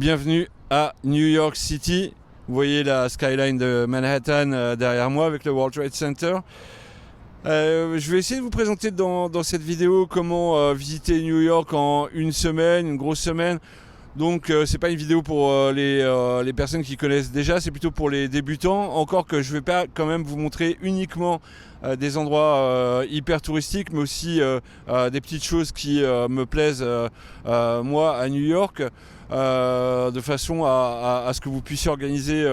Bienvenue à New York City. Vous voyez la skyline de Manhattan derrière moi avec le World Trade Center. Je vais essayer de vous présenter dans cette vidéo comment visiter New York en une semaine, une grosse semaine. Donc c'est pas une vidéo pour les personnes qui connaissent déjà, c'est plutôt pour les débutants. Encore que je vais pas quand même vous montrer uniquement des endroits hyper touristiques, mais aussi des petites choses qui me plaisent moi à New York. De façon à ce que vous puissiez organiser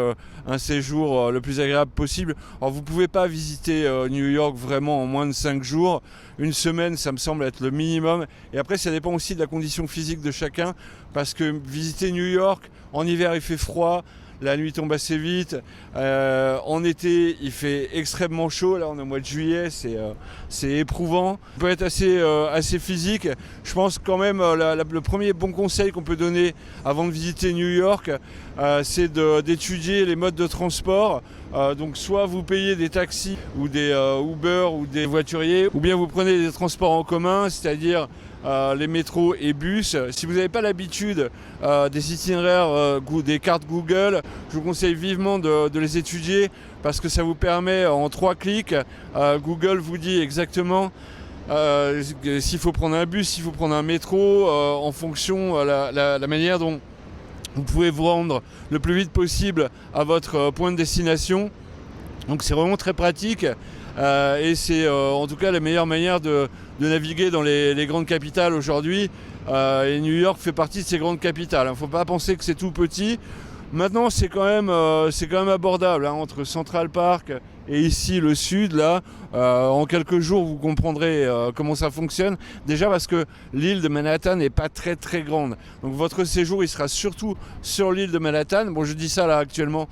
un séjour le plus agréable possible. Alors vous ne pouvez pas visiter New York vraiment en moins de 5 jours. Une semaine, ça me semble être le minimum. Et après, ça dépend aussi de la condition physique de chacun. Parce que visiter New York, en hiver, il fait froid. La nuit tombe assez vite. En été, il fait extrêmement chaud. Là, on est au mois de juillet, c'est éprouvant. Ça peut être assez physique. Je pense quand même le premier bon conseil qu'on peut donner avant de visiter New York, c'est d'étudier les modes de transport. Donc soit vous payez des taxis ou des Uber ou des voituriers, ou bien vous prenez des transports en commun, c'est-à-dire les métros et bus. Si vous n'avez pas l'habitude des itinéraires, des cartes Google, je vous conseille vivement de les étudier parce que ça vous permet en 3 clics, Google vous dit exactement s'il faut prendre un bus, s'il faut prendre un métro, en fonction la manière dont vous pouvez vous rendre le plus vite possible à votre point de destination. Donc c'est vraiment très pratique et c'est en tout cas la meilleure manière de naviguer dans les grandes capitales aujourd'hui. Et New York fait partie de ces grandes capitales. Il ne faut pas penser que c'est tout petit. Maintenant c'est quand même abordable entre Central Park et ici le sud là. En quelques jours vous comprendrez comment ça fonctionne. Déjà parce que l'île de Manhattan n'est pas très très grande. Donc votre séjour il sera surtout sur l'île de Manhattan. Bon, je dis ça là actuellement.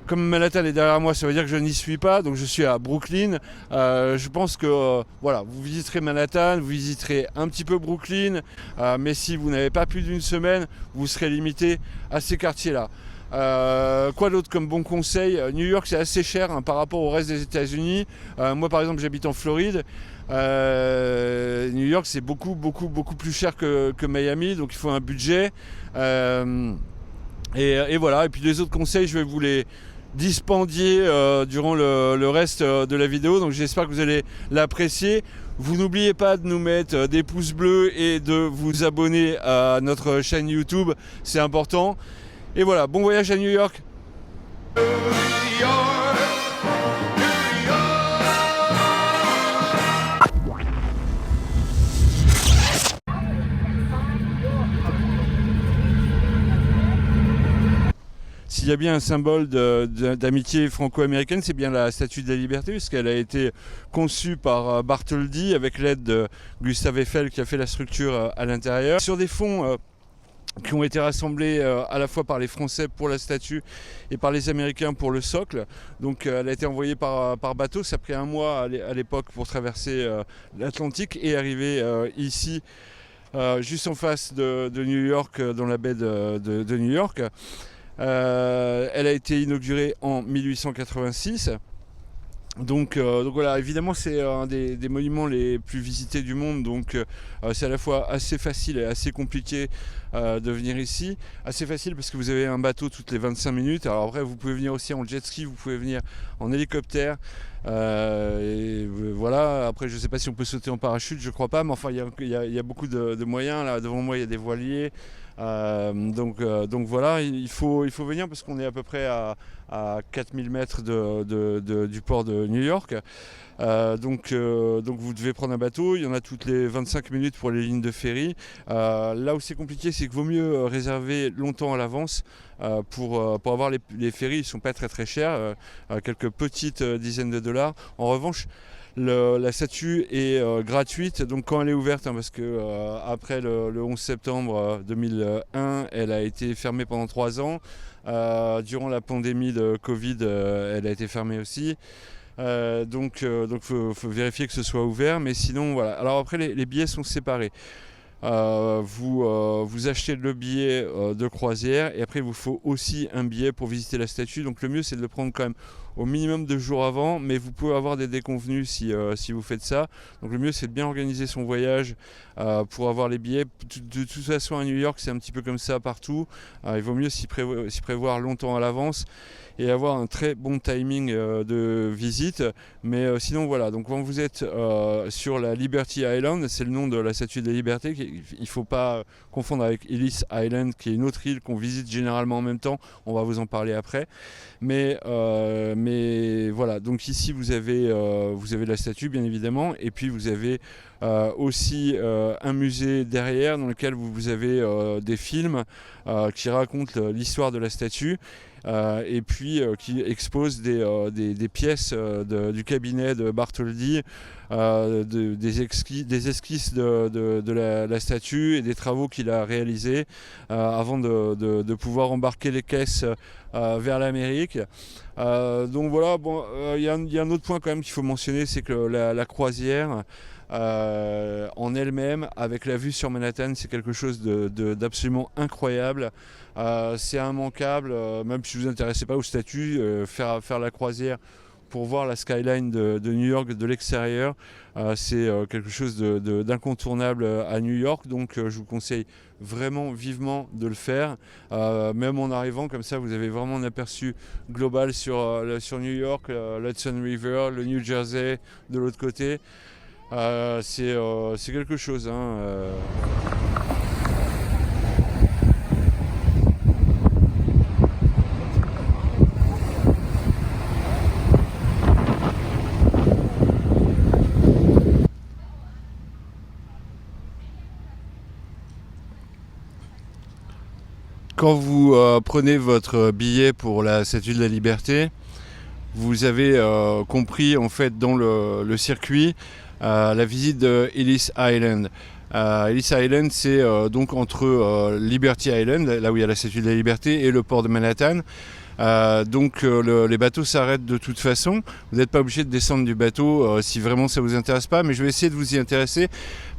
Comme Manhattan est derrière moi, ça veut dire que je n'y suis pas, donc je suis à Brooklyn. Je pense que voilà, vous visiterez Manhattan, vous visiterez un petit peu Brooklyn, mais si vous n'avez pas plus d'une semaine, vous serez limité à ces quartiers-là. Quoi d'autre comme bon conseil? New York c'est assez cher par rapport au reste des États-Unis. Moi par exemple j'habite en Floride. New York c'est beaucoup plus cher que Miami, donc il faut un budget. Et voilà, et puis les autres conseils je vais vous les dispendier durant le reste de la vidéo, donc j'espère que vous allez l'apprécier. Vous n'oubliez pas de nous mettre des pouces bleus et de vous abonner à notre chaîne YouTube, c'est important. Et voilà, bon voyage à New York. S'il y a bien un symbole d'amitié franco-américaine, c'est bien la Statue de la Liberté, puisqu'elle a été conçue par Bartholdi avec l'aide de Gustave Eiffel qui a fait la structure à l'intérieur. Sur des fonds qui ont été rassemblés à la fois par les Français pour la statue et par les Américains pour le socle. Donc elle a été envoyée par bateau, ça a pris 1 mois à l'époque pour traverser l'Atlantique et arriver ici, juste en face de New York, dans la baie de New York. Elle a été inaugurée en 1886. Donc voilà, évidemment c'est un des monuments les plus visités du monde, donc c'est à la fois assez facile et assez compliqué de venir ici. Assez facile parce que vous avez un bateau toutes les 25 minutes, alors après vous pouvez venir aussi en jet ski, vous pouvez venir en hélicoptère, et voilà, après je ne sais pas si on peut sauter en parachute, je crois pas, mais enfin il y a beaucoup de moyens. Là devant moi il y a des voiliers. Donc voilà, il faut venir parce qu'on est à peu près à 4000 mètres du port de New York. Donc vous devez prendre un bateau, il y en a toutes les 25 minutes pour les lignes de ferry. Là où c'est compliqué, c'est qu'il vaut mieux réserver longtemps à l'avance pour avoir les ferries. Ils ne sont pas très très chers, quelques petites dizaines de dollars. En revanche, la statue est gratuite, donc quand elle est ouverte, parce que après le 11 septembre 2001, elle a été fermée pendant 3 ans. Durant la pandémie de Covid, elle a été fermée aussi. Donc faut vérifier que ce soit ouvert, mais sinon voilà. Alors après les billets sont séparés. Vous achetez le billet de croisière et après il vous faut aussi un billet pour visiter la statue. Donc le mieux c'est de le prendre quand même au minimum 2 jours avant, mais vous pouvez avoir des déconvenus si vous faites ça. Donc le mieux c'est de bien organiser son voyage pour avoir les billets. De toute façon à New York c'est un petit peu comme ça partout. Il vaut mieux s'y prévoir longtemps à l'avance et avoir un très bon timing de visite. Mais sinon voilà, donc quand vous êtes sur la Liberty Island, c'est le nom de la Statue de la Liberté, il ne faut pas confondre avec Ellis Island qui est une autre île qu'on visite généralement en même temps, on va vous en parler après. Mais voilà, donc ici vous avez la statue bien évidemment, et puis vous avez aussi un musée derrière dans lequel vous avez des films qui racontent l'histoire de la statue. Et puis qui expose des pièces du cabinet de Bartholdi, des esquisses de la statue et des travaux qu'il a réalisés avant de pouvoir embarquer les caisses vers l'Amérique. Donc voilà, bon, y a un autre point quand même qu'il faut mentionner, c'est que la croisière en elle-même, avec la vue sur Manhattan, c'est quelque chose d'absolument incroyable. C'est immanquable, même si vous vous intéressez pas aux statues, faire la croisière pour voir la skyline de New York de l'extérieur, c'est quelque chose d'incontournable à New York, donc je vous conseille vraiment vivement de le faire. Même en arrivant comme ça, vous avez vraiment un aperçu global sur New York, l'Hudson River, le New Jersey de l'autre côté. C'est quelque chose, hein. Quand vous prenez votre billet pour la Statue de la Liberté, vous avez compris en fait dans le circuit la visite de Ellis Island. Ellis Island, c'est donc entre Liberty Island, là où il y a la Statue de la Liberté, et le port de Manhattan. Donc les bateaux s'arrêtent de toute façon. Vous n'êtes pas obligé de descendre du bateau si vraiment ça vous intéresse pas, mais je vais essayer de vous y intéresser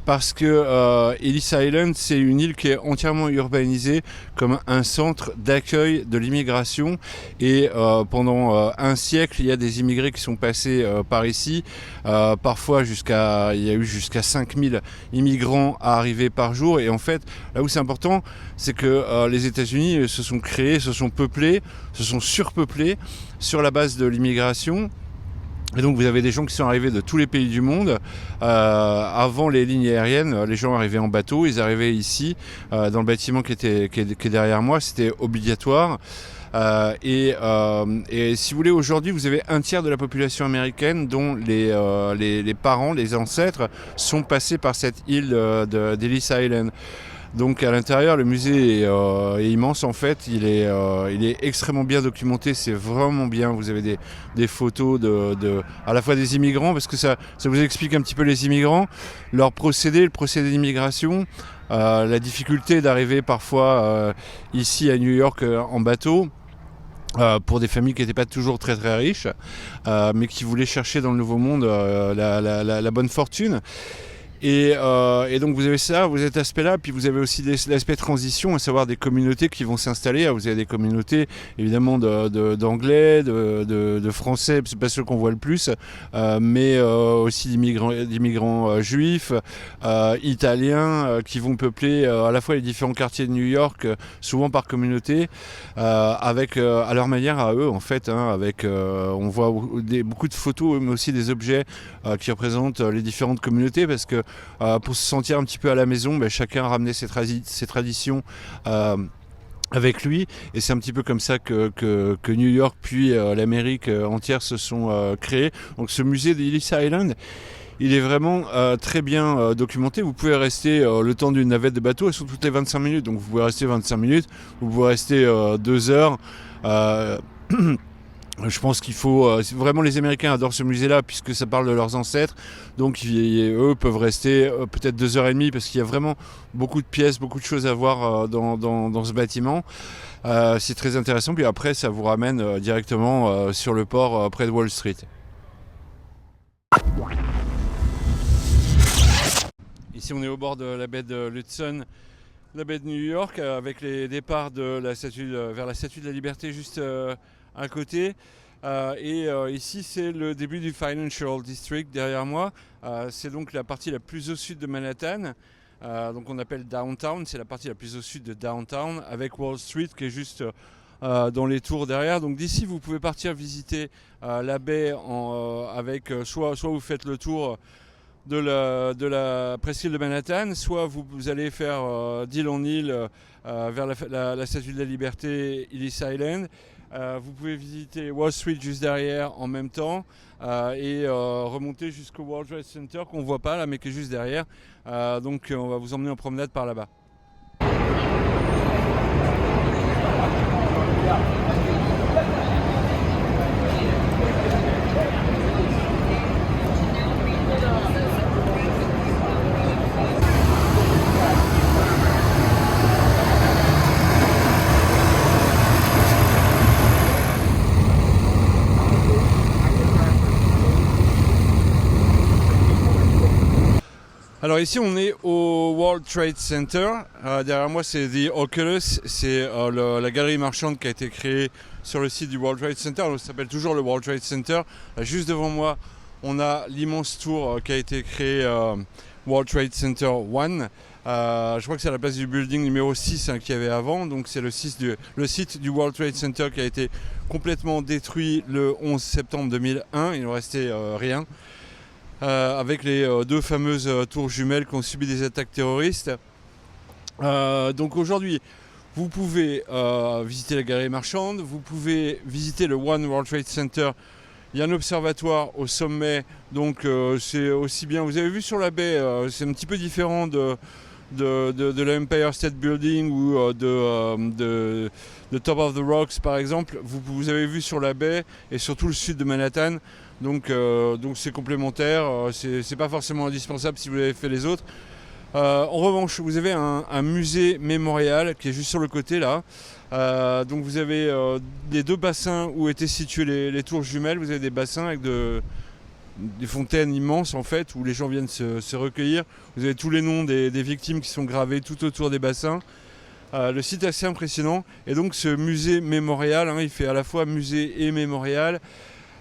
parce que Ellis Island, c'est une île qui est entièrement urbanisée comme un centre d'accueil de l'immigration, et pendant un siècle, il y a des immigrés qui sont passés par ici, parfois il y a eu jusqu'à 5000 immigrants à arriver par jour, et en fait, là où c'est important, c'est que les États-Unis se sont créés, se sont peuplés, se sont surpeuplés sur la base de l'immigration. Et donc vous avez des gens qui sont arrivés de tous les pays du monde. Avant les lignes aériennes, les gens arrivaient en bateau, ils arrivaient ici, dans le bâtiment qui est derrière moi, c'était obligatoire. Et si vous voulez, aujourd'hui, vous avez un tiers de la population américaine dont les parents, les ancêtres, sont passés par cette île d'Ellis Island. Donc à l'intérieur, le musée est immense en fait, il est extrêmement bien documenté, c'est vraiment bien. Vous avez des photos à la fois des immigrants, parce que ça vous explique un petit peu les immigrants, leur procédé, le procédé d'immigration, la difficulté d'arriver parfois ici à New York en bateau. Pour des familles qui n'étaient pas toujours très très riches, mais qui voulaient chercher dans le Nouveau Monde la bonne fortune. Et donc vous avez ça, vous avez cet aspect-là, puis vous avez aussi l'aspect transition, à savoir des communautés qui vont s'installer. Alors, vous avez des communautés évidemment d'anglais, de français, c'est pas ceux qu'on voit le plus, mais aussi d'immigrants juifs, italiens, qui vont peupler à la fois les différents quartiers de New York, souvent par communauté, avec à leur manière à eux en fait, hein, avec on voit beaucoup de photos, mais aussi des objets qui représentent les différentes communautés, parce que pour se sentir un petit peu à la maison, chacun a ramené ses traditions avec lui, et c'est un petit peu comme ça que New York puis l'Amérique entière se sont créés. Donc ce musée d'Ellis Island, il est vraiment très bien documenté. Vous pouvez rester le temps d'une navette de bateau, elles sont toutes les 25 minutes, donc vous pouvez rester 25 minutes, vous pouvez rester 2 heures. Je pense qu'il faut... vraiment, les Américains adorent ce musée-là puisque ça parle de leurs ancêtres. Donc, eux peuvent rester peut-être 2h30 parce qu'il y a vraiment beaucoup de pièces, beaucoup de choses à voir dans ce bâtiment. C'est très intéressant. Puis après, ça vous ramène directement sur le port près de Wall Street. Ici, on est au bord de la baie de l'Hudson, la baie de New York, avec les départs de vers la Statue de la Liberté juste à côté. Ici, c'est le début du Financial District derrière moi. C'est donc la partie la plus au sud de Manhattan. Donc on appelle Downtown, c'est la partie la plus au sud de Downtown, avec Wall Street qui est juste dans les tours derrière. Donc d'ici, vous pouvez partir visiter la baie avec soit vous faites le tour de la presqu'île de Manhattan, soit vous allez faire d'île en île vers la Statue de la Liberté, Ellis Island. Vous pouvez visiter Wall Street juste derrière en même temps et remonter jusqu'au World Trade Center qu'on ne voit pas là mais qui est juste derrière. Donc on va vous emmener en promenade par là-bas. Alors ici on est au World Trade Center, derrière moi c'est The Oculus, c'est la galerie marchande qui a été créée sur le site du World Trade Center, ça s'appelle toujours le World Trade Center. Juste devant moi on a l'immense tour qui a été créé World Trade Center 1, je crois que c'est à la place du building numéro 6 qu'il y avait avant, donc c'est le site du World Trade Center qui a été complètement détruit le 11 septembre 2001, il ne restait rien. Avec les deux fameuses tours jumelles qui ont subi des attaques terroristes. Donc aujourd'hui, vous pouvez visiter la galerie marchande, vous pouvez visiter le One World Trade Center. Il y a un observatoire au sommet, donc c'est aussi bien. Vous avez vu sur la baie, c'est un petit peu différent de l'Empire State Building ou de Top of the Rocks par exemple. Vous avez vu sur la baie et surtout le sud de Manhattan. Donc c'est complémentaire, c'est pas forcément indispensable si vous avez fait les autres. En revanche, vous avez un musée mémorial qui est juste sur le côté là. Donc vous avez les deux bassins où étaient situées les tours jumelles. Vous avez des bassins avec des fontaines immenses en fait où les gens viennent se recueillir. Vous avez tous les noms des victimes qui sont gravés tout autour des bassins. Le site est assez impressionnant et donc ce musée mémorial, il fait à la fois musée et mémorial.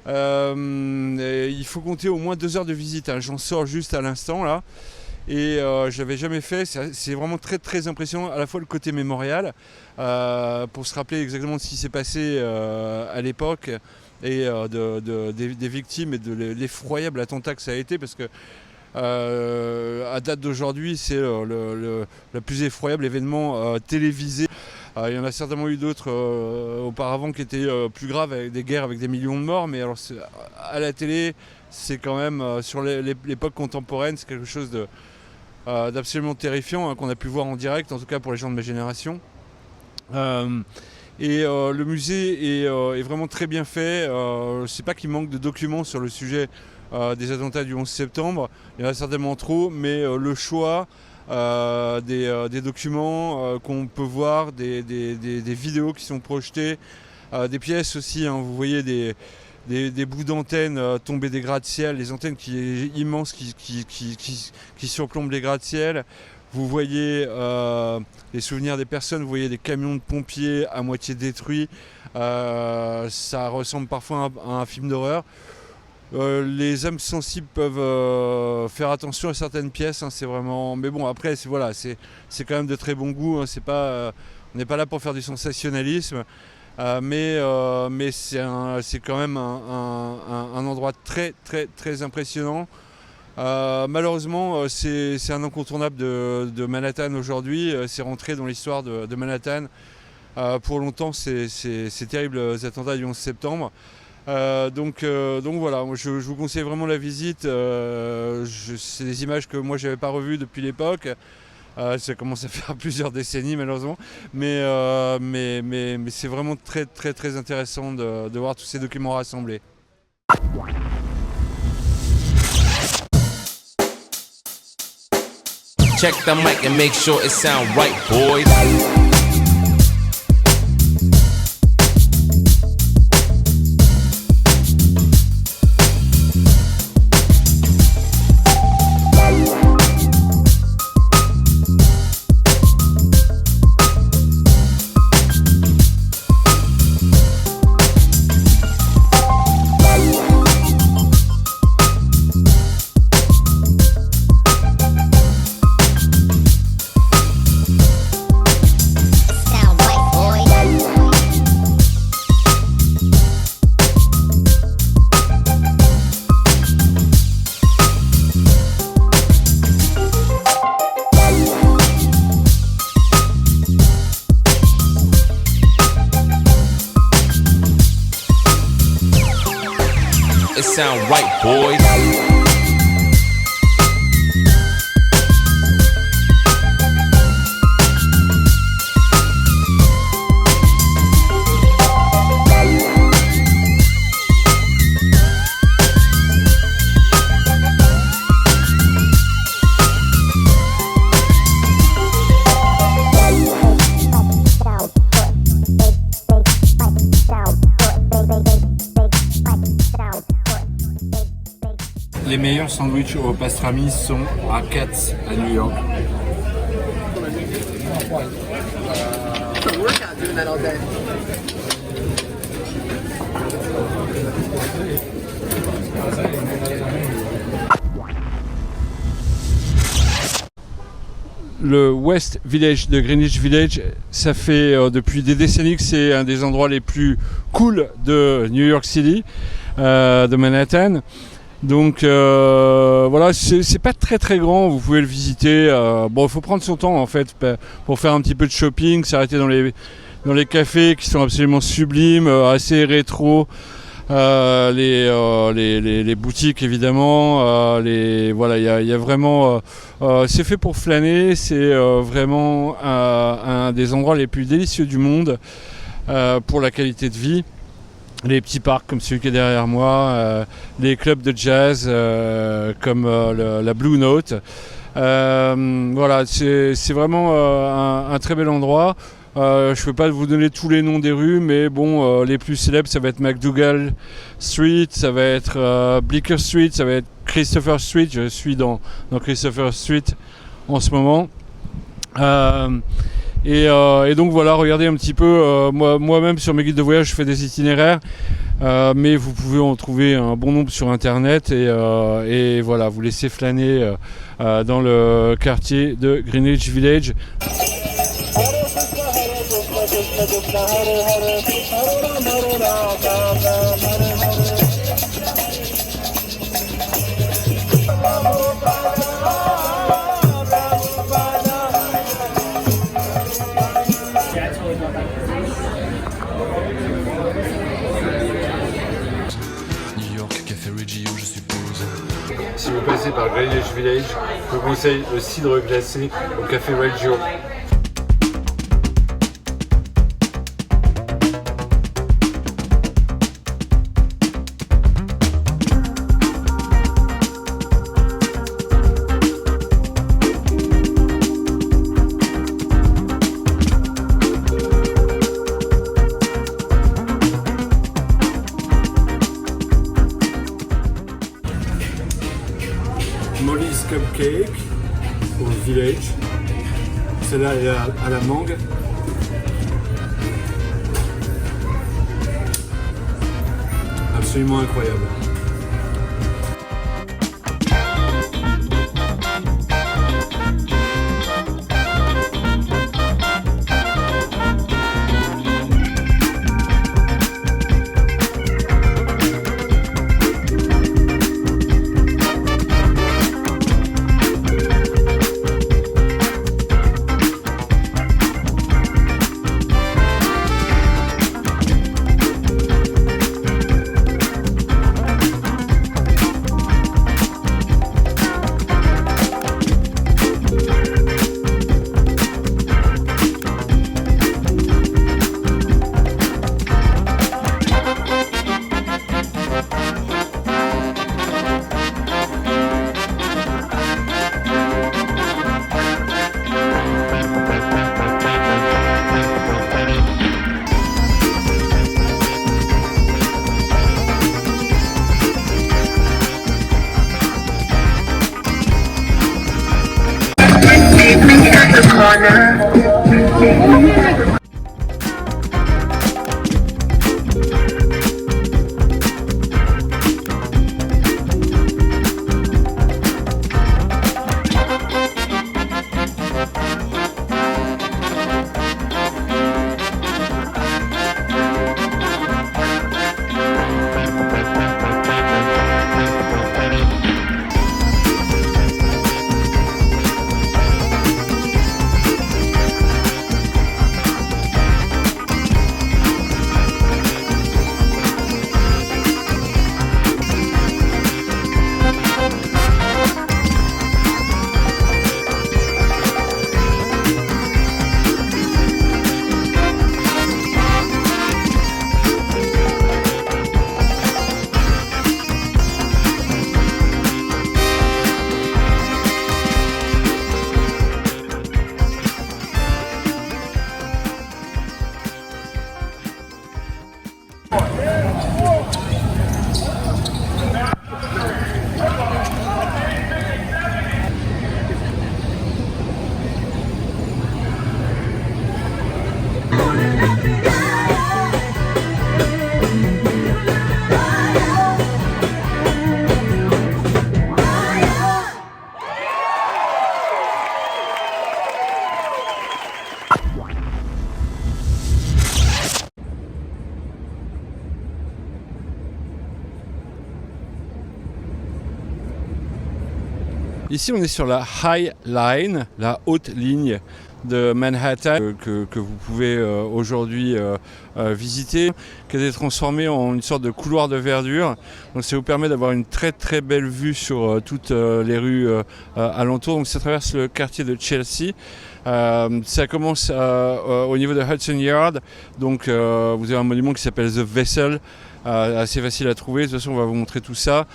Il faut compter au moins 2 heures de visite, j'en sors juste à l'instant là et je l'avais jamais fait, c'est vraiment très très impressionnant, à la fois le côté mémorial pour se rappeler exactement ce qui s'est passé à l'époque et des victimes et de l'effroyable attentat que ça a été, parce que à date d'aujourd'hui c'est le plus effroyable événement télévisé. Il y en a certainement eu d'autres auparavant qui étaient plus graves, avec des guerres avec des millions de morts, mais alors à la télé, c'est quand même, sur l'époque contemporaine, c'est quelque chose d'absolument terrifiant qu'on a pu voir en direct, en tout cas pour les gens de ma génération. Le musée est vraiment très bien fait. Je ne sais pas qu'il manque de documents sur le sujet des attentats du 11 septembre, il y en a certainement trop, mais le choix des documents qu'on peut voir, des vidéos qui sont projetées, des pièces aussi, vous voyez des bouts d'antennes tomber des gratte-ciel, les antennes immenses qui surplombent les gratte-ciel. Vous voyez les souvenirs des personnes, vous voyez des camions de pompiers à moitié détruits, ça ressemble parfois à un film d'horreur. Les âmes sensibles peuvent faire attention à certaines pièces, c'est vraiment. Mais bon, après, c'est quand même de très bon goût. On n'est pas là pour faire du sensationnalisme, mais c'est quand même un endroit très très très impressionnant. Malheureusement, c'est un incontournable de Manhattan aujourd'hui. C'est rentré dans l'histoire de Manhattan pour longtemps. Ces terribles attentats du 11 septembre. Donc voilà, je vous conseille vraiment la visite. C'est des images que moi j'avais pas revues depuis l'époque. Ça commence à faire plusieurs décennies malheureusement, mais c'est vraiment très très très intéressant de voir tous ces documents rassemblés. Check the mic and make sure it sound right, boys. sound right, boys. Les meilleurs sandwichs au pastrami sont à Katz, à New York. Le West Village de Greenwich Village, ça fait depuis des décennies que c'est un des endroits les plus cool de New York City, de Manhattan. Donc voilà, c'est pas très très grand, vous pouvez le visiter. Bon, il faut prendre son temps en fait pour faire un petit peu de shopping, s'arrêter dans les cafés qui sont absolument sublimes, assez rétro. Les boutiques évidemment, voilà, il y a vraiment, c'est fait pour flâner, c'est vraiment un des endroits les plus délicieux du monde pour la qualité de vie. Les petits parcs comme celui qui est derrière moi, les clubs de jazz comme la Blue Note. Voilà, c'est vraiment un très bel endroit. Je ne peux pas vous donner tous les noms des rues, mais bon, les plus célèbres, ça va être McDougal Street, ça va être Bleecker Street, ça va être Christopher Street. Je suis dans Christopher Street en ce moment. Et donc voilà, regardez un petit peu, moi-même sur mes guides de voyage je fais des itinéraires, mais vous pouvez en trouver un bon nombre sur internet et voilà, vous laissez flâner dans le quartier de Greenwich Village. Si vous passez par Greenwich Village, je vous conseille le cidre glacé au Café Reggio. Molly's Cupcake au Village. Celle-là elle est à la mangue. Absolument incroyable. Ici, on est sur la High Line, la haute ligne de Manhattan que vous pouvez aujourd'hui visiter, qui a été transformée en une sorte de couloir de verdure. Donc ça vous permet d'avoir une très très belle vue sur toutes les rues alentours. Donc ça traverse le quartier de Chelsea. Ça commence au niveau de Hudson Yard. Donc vous avez un monument qui s'appelle The Vessel. Assez facile à trouver, de toute façon on va vous montrer tout ça.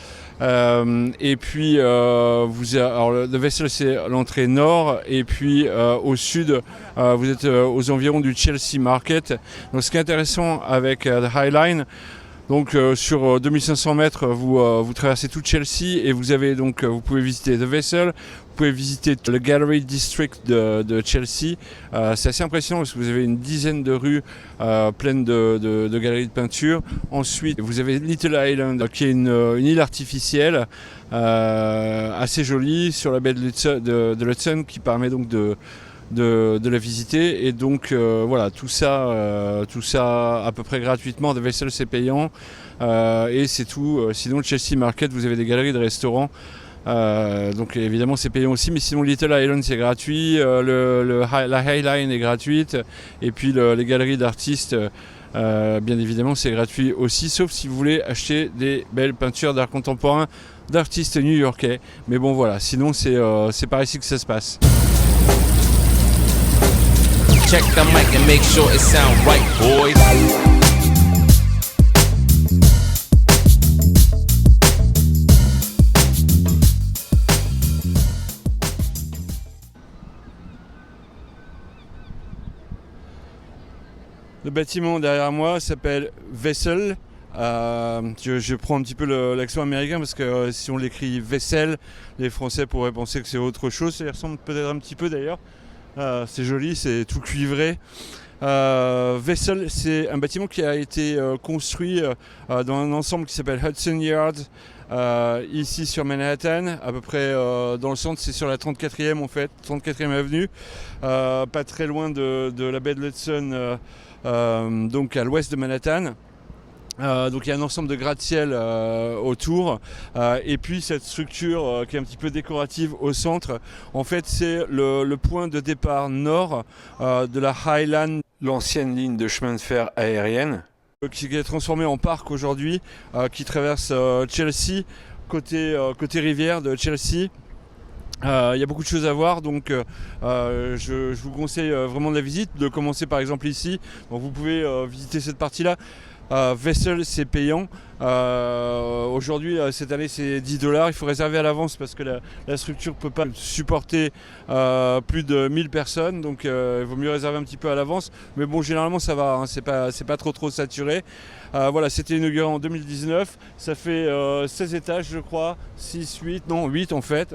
Et puis The Vessel, c'est l'entrée nord, et puis au sud vous êtes aux environs du Chelsea Market. Donc ce qui est intéressant avec The High Line, donc sur 2500 mètres vous traversez tout Chelsea, et vous pouvez visiter The Vessel, vous pouvez visiter le Gallery District de Chelsea. C'est assez impressionnant parce que vous avez une dizaine de rues pleines de galeries de peinture. Ensuite, vous avez Little Island, qui est une île artificielle assez jolie sur la baie de l'Hudson, qui permet donc de la visiter. Et donc voilà, tout ça à peu près gratuitement. The Vessel, c'est payant, et c'est tout. Sinon, le Chelsea Market, vous avez des galeries de restaurants. Donc évidemment c'est payant aussi, mais sinon Little Island c'est gratuit, la High Line est gratuite, et puis les galeries d'artistes bien évidemment c'est gratuit aussi, sauf si vous voulez acheter des belles peintures d'art contemporain d'artistes new-yorkais. Mais bon voilà, sinon c'est par ici que ça se passe. Check the mic and make sure it sound right, boys. Le bâtiment derrière moi s'appelle Vessel. Je prends un petit peu l'accent américain parce que si on l'écrit Vessel, les Français pourraient penser que c'est autre chose. Ça y ressemble peut-être un petit peu d'ailleurs. C'est joli, c'est tout cuivré. Vessel, c'est un bâtiment qui a été construit dans un ensemble qui s'appelle Hudson Yards, ici sur Manhattan, à peu près dans le centre. C'est sur la 34e en fait, 34e avenue, pas très loin de la baie de l'Hudson, donc à l'ouest de Manhattan. Donc il y a un ensemble de gratte-ciel autour, et puis cette structure qui est un petit peu décorative au centre, en fait c'est le point de départ nord de la High Line, l'ancienne ligne de chemin de fer aérienne, qui est transformée en parc aujourd'hui, qui traverse Chelsea, côté rivière de Chelsea. Il y a beaucoup de choses à voir, donc je vous conseille vraiment de la visite, de commencer par exemple ici. Donc, vous pouvez visiter cette partie-là. Vessel, c'est payant. Aujourd'hui, cette année, c'est $10. Il faut réserver à l'avance parce que la structure ne peut pas supporter plus de 1000 personnes. Donc, il vaut mieux réserver un petit peu à l'avance. Mais bon, généralement, ça va. Hein, c'est pas trop saturé. Voilà, c'était inauguré en 2019. Ça fait 16 étages, je crois. 8 en fait.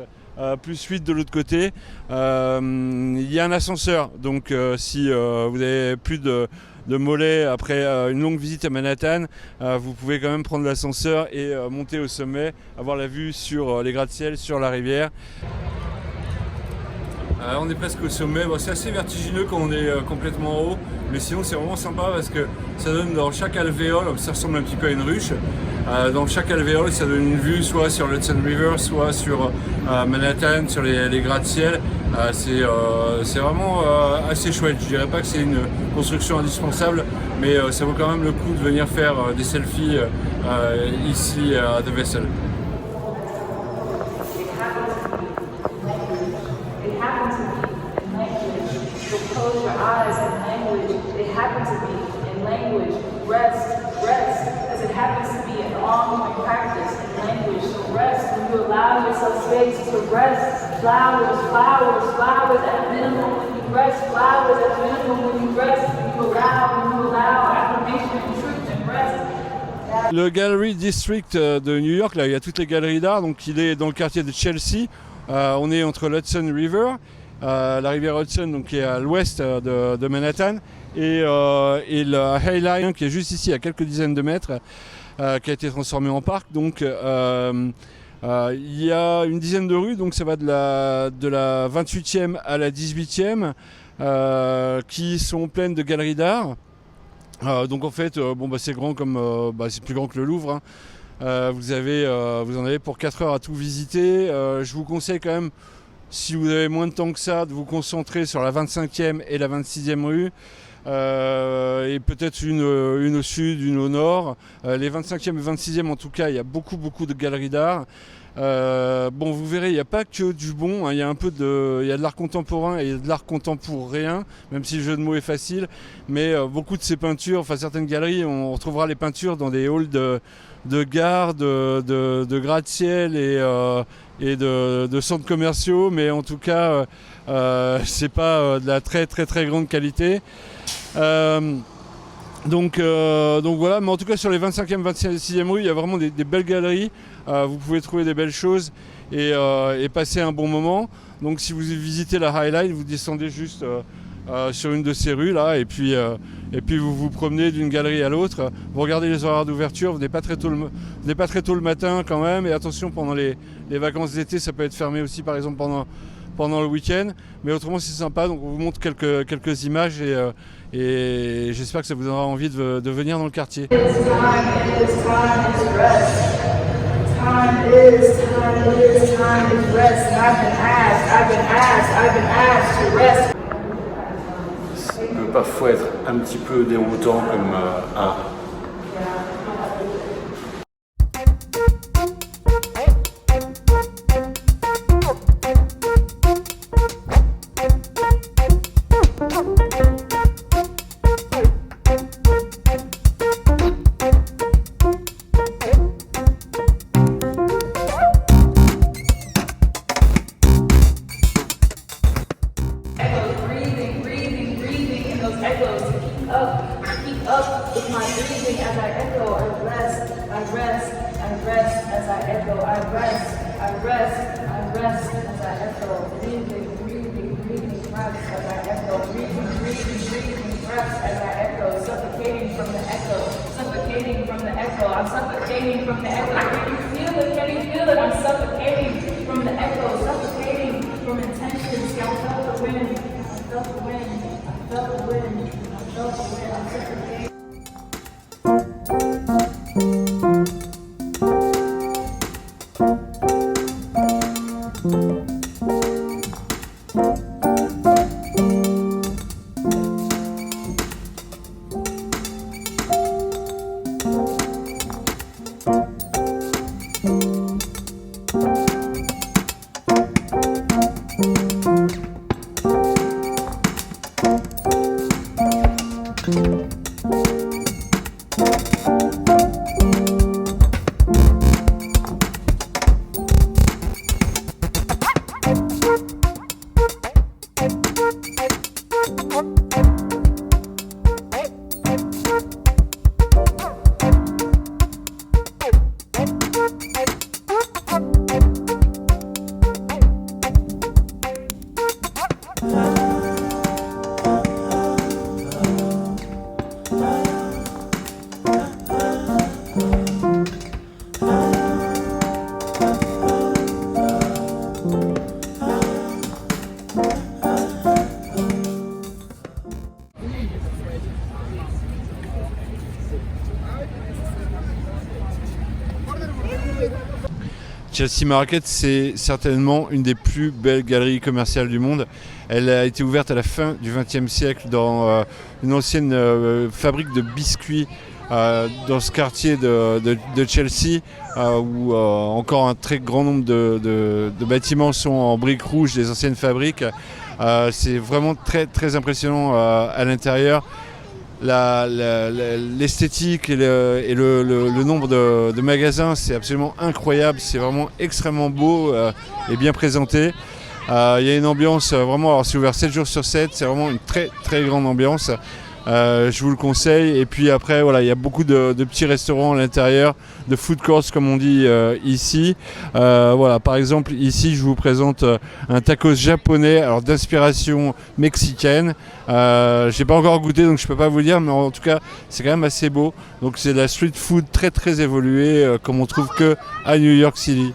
Plus 8 de l'autre côté. Il y a un ascenseur. Donc, si vous avez plus de mollets après une longue visite à Manhattan, vous pouvez quand même prendre l'ascenseur et monter au sommet, avoir la vue sur les gratte-ciel, sur la rivière. On est presque au sommet. Bon, c'est assez vertigineux quand on est complètement en haut, mais sinon c'est vraiment sympa parce que ça donne dans chaque alvéole, ça ressemble un petit peu à une ruche, dans chaque alvéole ça donne une vue soit sur le Hudson River, soit sur Manhattan, sur les gratte-ciel. C'est vraiment assez chouette. Je dirais pas que c'est une construction indispensable, mais ça vaut quand même le coup de venir faire des selfies ici à The Vessel. Close your eyes and language, it happens to be in language, rest, as it happens to be an ongoing practice in language. So rest, when you allow yourself space to rest, flowers at a minimum when you rest, flowers at a minimum when you rest, when you allow affirmation and truth and rest. Le Gallery District de New York, là il y a toutes les galeries d'art, donc il est dans le quartier de Chelsea. On est entre l'Hudson River, la rivière Hudson, donc, qui est à l'ouest de Manhattan, et la High Line qui est juste ici à quelques dizaines de mètres, qui a été transformée en parc. Donc il y a une dizaine de rues, donc ça va de la 28e à la 18e, qui sont pleines de galeries d'art. Donc en fait, c'est grand comme c'est plus grand que le Louvre, hein. Vous en avez pour 4 heures à tout visiter. Je vous conseille quand même, si vous avez moins de temps que ça, de vous concentrer sur la 25e et la 26e rue. Et peut-être une au sud, une au nord. Les 25e et 26e, en tout cas, il y a beaucoup de galeries d'art. Bon, vous verrez, il n'y a pas que du bon, hein. Il y a il y a de l'art contemporain et il y a de l'art contemporain, même si le jeu de mots est facile. Mais beaucoup de ces peintures, enfin certaines galeries, on retrouvera les peintures dans des halls de gares, de gratte-ciel et de centres commerciaux. Mais en tout cas, c'est pas de la très grande qualité. Donc voilà, mais en tout cas sur les 25e, 26e rues, il y a vraiment des belles galeries. Vous pouvez trouver des belles choses et passer un bon moment. Donc si vous visitez la High Line, vous descendez juste sur une de ces rues là, et puis vous vous promenez d'une galerie à l'autre. Vous regardez les horaires d'ouverture, vous n'êtes pas très tôt le matin quand même. Et attention, pendant les vacances d'été, ça peut être fermé aussi, par exemple pendant le week-end. Mais autrement, c'est sympa. Donc on vous montre quelques images et j'espère que ça vous donnera envie de venir dans le quartier. Time is rest. I've been asked to rest. Ça peut parfois être un petit peu déroutant comme art. I'm suffocating from the echo. Can you feel it? Can you feel it? I'm suffocating from the echo, suffocating from intentions. I felt the wind. I felt the wind. I felt the wind. I felt the wind. I'm suffocating. Chelsea Market, c'est certainement une des plus belles galeries commerciales du monde. Elle a été ouverte à la fin du XXe siècle dans une ancienne fabrique de biscuits dans ce quartier de Chelsea où encore un très grand nombre de bâtiments sont en briques rouges des anciennes fabriques. C'est vraiment très impressionnant à l'intérieur. L'esthétique et le nombre de magasins, c'est absolument incroyable, c'est vraiment extrêmement beau et bien présenté. Il y a une ambiance vraiment, alors c'est ouvert 7 jours sur 7, c'est vraiment une très grande ambiance. Je vous le conseille. Et puis après, voilà, il y a beaucoup de petits restaurants à l'intérieur, de food courts comme on dit ici. Voilà, par exemple, ici, je vous présente un tacos japonais, alors d'inspiration mexicaine. J'ai pas encore goûté, donc je peux pas vous dire, mais en tout cas, c'est quand même assez beau. Donc c'est de la street food très évoluée, comme on trouve que à New York City.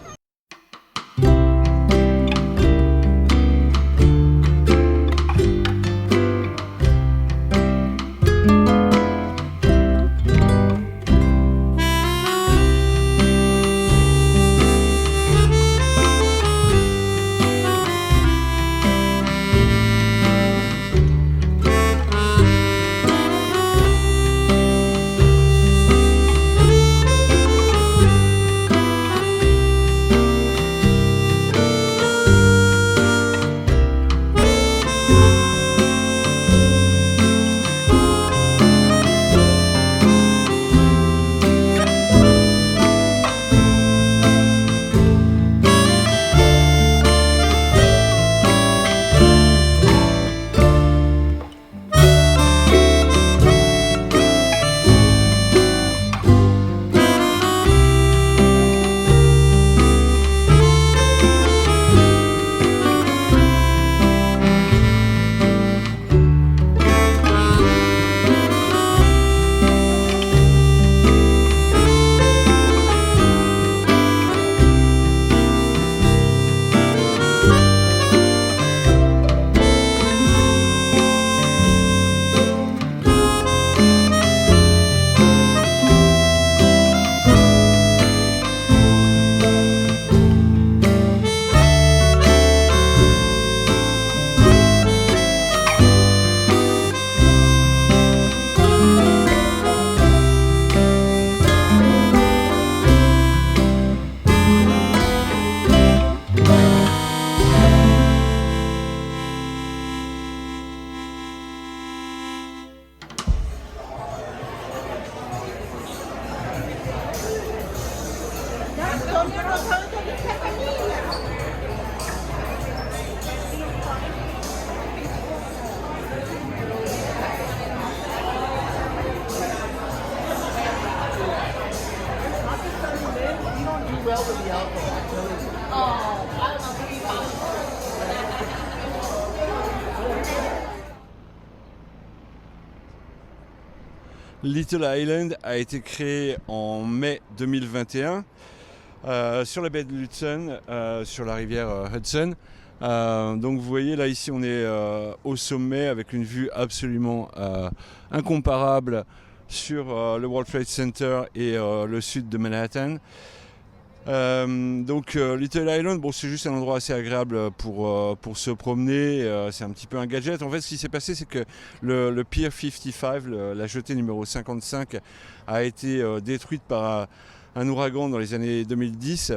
Little Island a été créé en mai 2021 sur la baie de Hudson, sur la rivière Hudson. Donc vous voyez là ici on est au sommet avec une vue absolument incomparable sur le World Trade Center et le sud de Manhattan. Donc Little Island, bon, c'est juste un endroit assez agréable pour se promener, c'est un petit peu un gadget. En fait ce qui s'est passé c'est que le Pier 55, la jetée numéro 55 a été détruite par un ouragan dans les années 2010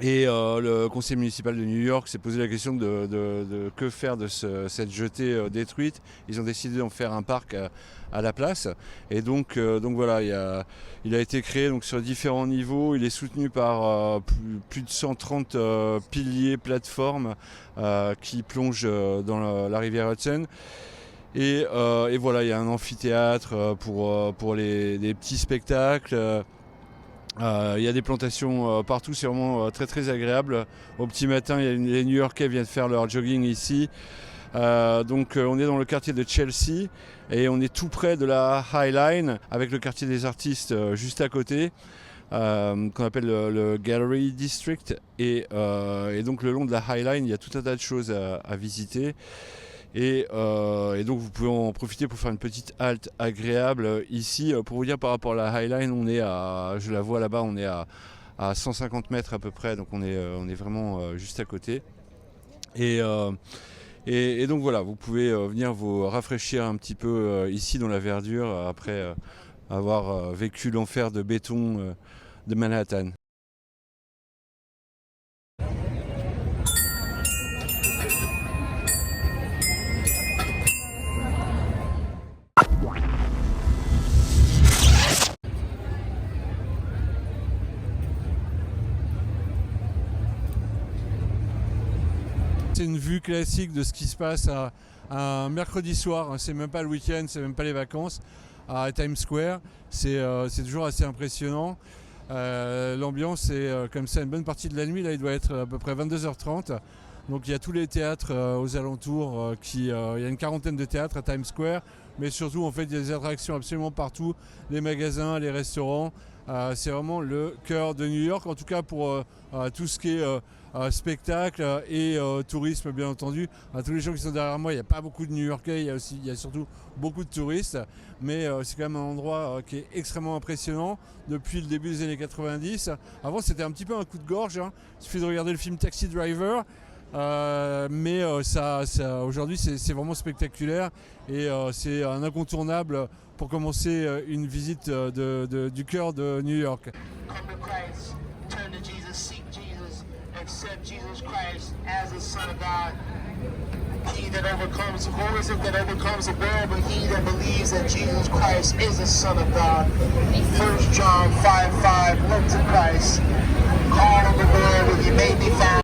et le conseil municipal de New York s'est posé la question de que faire de cette jetée détruite. Ils ont décidé d'en faire un parc à la place et donc voilà, il a été créé donc sur différents niveaux. Il est soutenu par plus de 130 piliers, plateformes qui plongent dans la rivière Hudson. Et voilà, il y a un amphithéâtre pour les petits spectacles. Il y a des plantations partout, c'est vraiment très très agréable. Au petit matin, les New-Yorkais viennent faire leur jogging ici. Donc on est dans le quartier de Chelsea et on est tout près de la High Line avec le quartier des artistes juste à côté, qu'on appelle le Gallery District. Et donc le long de la High Line, il y a tout un tas de choses à visiter. Et donc vous pouvez en profiter pour faire une petite halte agréable ici. Pour vous dire par rapport à la High Line, on est je la vois là-bas, on est à 150 mètres à peu près, donc on est vraiment juste à côté. Et donc voilà, vous pouvez venir vous rafraîchir un petit peu ici dans la verdure après avoir vécu l'enfer de béton de Manhattan. C'est une vue classique de ce qui se passe un mercredi soir, c'est même pas le week-end, c'est même pas les vacances, à Times Square. C'est toujours assez impressionnant. L'ambiance est comme ça une bonne partie de la nuit, là il doit être à peu près 22h30. Donc il y a tous les théâtres aux alentours, il y a une quarantaine de théâtres à Times Square, mais surtout en fait il y a des attractions absolument partout, les magasins, les restaurants. C'est vraiment le cœur de New York, en tout cas pour tout ce qui est spectacle et tourisme bien entendu. Tous les gens qui sont derrière moi, il n'y a pas beaucoup de New-Yorkais, il y a surtout beaucoup de touristes, mais c'est quand même un endroit qui est extrêmement impressionnant depuis le début des années 90. Avant c'était un petit peu un coup de gorge, il suffit de regarder le film Taxi Driver. Mais aujourd'hui c'est vraiment spectaculaire et c'est un incontournable pour commencer une visite du cœur de New York. Come to Christ, turn to Jesus, seek Jesus, accept Jesus Christ as the Son of God. He that overcomes, who is it that overcomes the world but he that believes that Jesus Christ is the Son of God? 1 John 5:5, look to Christ, call on the Lord where you may be found.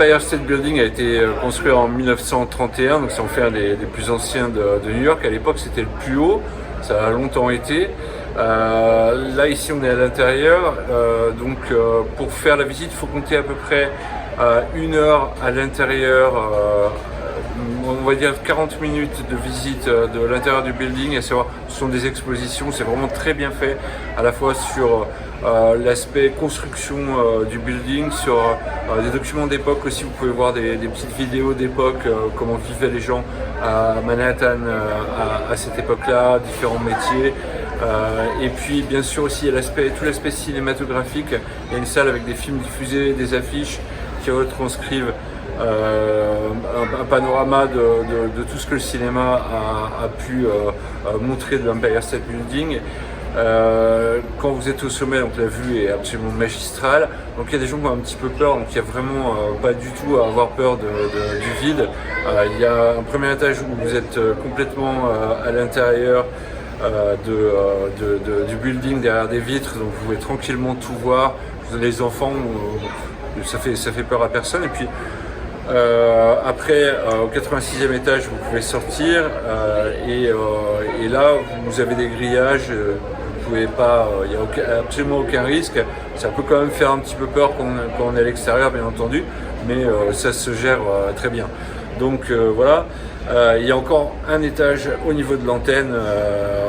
l'Empire State Building a été construit en 1931, donc c'est en fait un des plus anciens de New York. À l'époque, c'était le plus haut, ça a longtemps été. Là, ici, on est à l'intérieur, donc pour faire la visite, il faut compter à peu près 1 heure à l'intérieur, on va dire 40 minutes de visite de l'intérieur du building. À savoir, ce sont des expositions, c'est vraiment très bien fait, à la fois sur l'aspect construction du building, sur des documents d'époque aussi. Vous pouvez voir des petites vidéos d'époque, comment vivaient les gens à Manhattan à cette époque-là, différents métiers. Et puis bien sûr aussi il y a tout l'aspect cinématographique. Il y a une salle avec des films diffusés, des affiches qui retranscrivent un panorama de tout ce que le cinéma a pu montrer de l'Empire State Building. Quand vous êtes au sommet, donc la vue est absolument magistrale. Donc il y a des gens qui ont un petit peu peur, donc il n'y a vraiment pas du tout à avoir peur du vide. Il y a un premier étage où vous êtes complètement à l'intérieur du building, derrière des vitres, donc vous pouvez tranquillement tout voir. Les enfants, ça fait peur à personne. Et puis après, au 86e étage, vous pouvez sortir et là, vous avez des grillages. Vous pouvez pas, il n'y a absolument aucun risque. Ça peut quand même faire un petit peu peur quand on est à l'extérieur, bien entendu, mais ça se gère très bien. Donc voilà. Il y a encore un étage au niveau de l'antenne,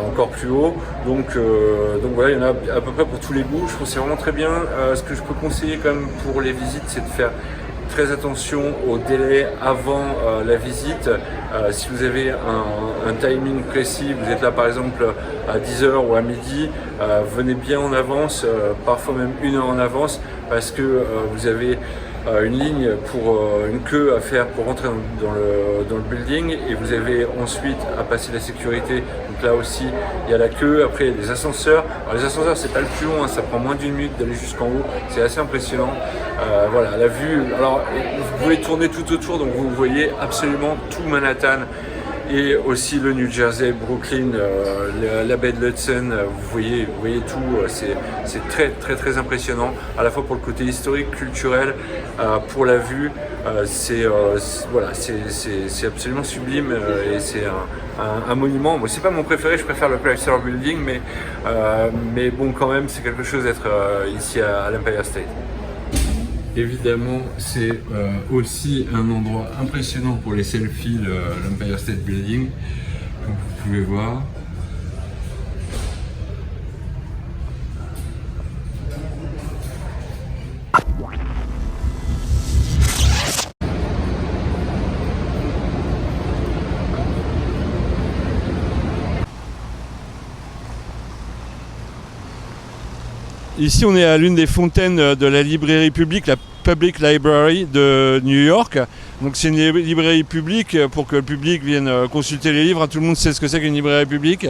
encore plus haut. Donc voilà, il y en a à peu près pour tous les goûts. Je trouve que c'est vraiment très bien. Ce que je peux conseiller quand même pour les visites, c'est de faire très attention au délai avant la visite. Si vous avez un timing précis, vous êtes là par exemple à 10h ou à midi, venez bien en avance, parfois même 1 heure en avance, parce que vous avez une ligne pour une queue à faire pour rentrer dans le building, et vous avez ensuite à passer la sécurité. Donc là aussi il y a la queue. Après il y a des ascenseurs. Alors les ascenseurs c'est pas le plus long, hein, ça prend moins d'1 minute d'aller jusqu'en haut, c'est assez impressionnant. Voilà, la vue, alors vous pouvez tourner tout autour, donc vous voyez absolument tout Manhattan et aussi le New Jersey, Brooklyn, la baie de l'Hudson. Vous voyez tout. C'est très très très impressionnant, à la fois pour le côté historique, culturel, pour la vue. Voilà, c'est absolument sublime, et c'est un monument. Moi, c'est pas mon préféré, je préfère le Chrysler Building, mais bon, quand même, c'est quelque chose d'être ici à l'Empire State. Évidemment, c'est aussi un endroit impressionnant pour les selfies, l'Empire State Building, comme vous pouvez voir. Ici, on est à l'une des fontaines de la librairie publique, la Public Library de New York. Donc c'est une librairie publique pour que le public vienne consulter les livres. Tout le monde sait ce que c'est qu'une librairie publique,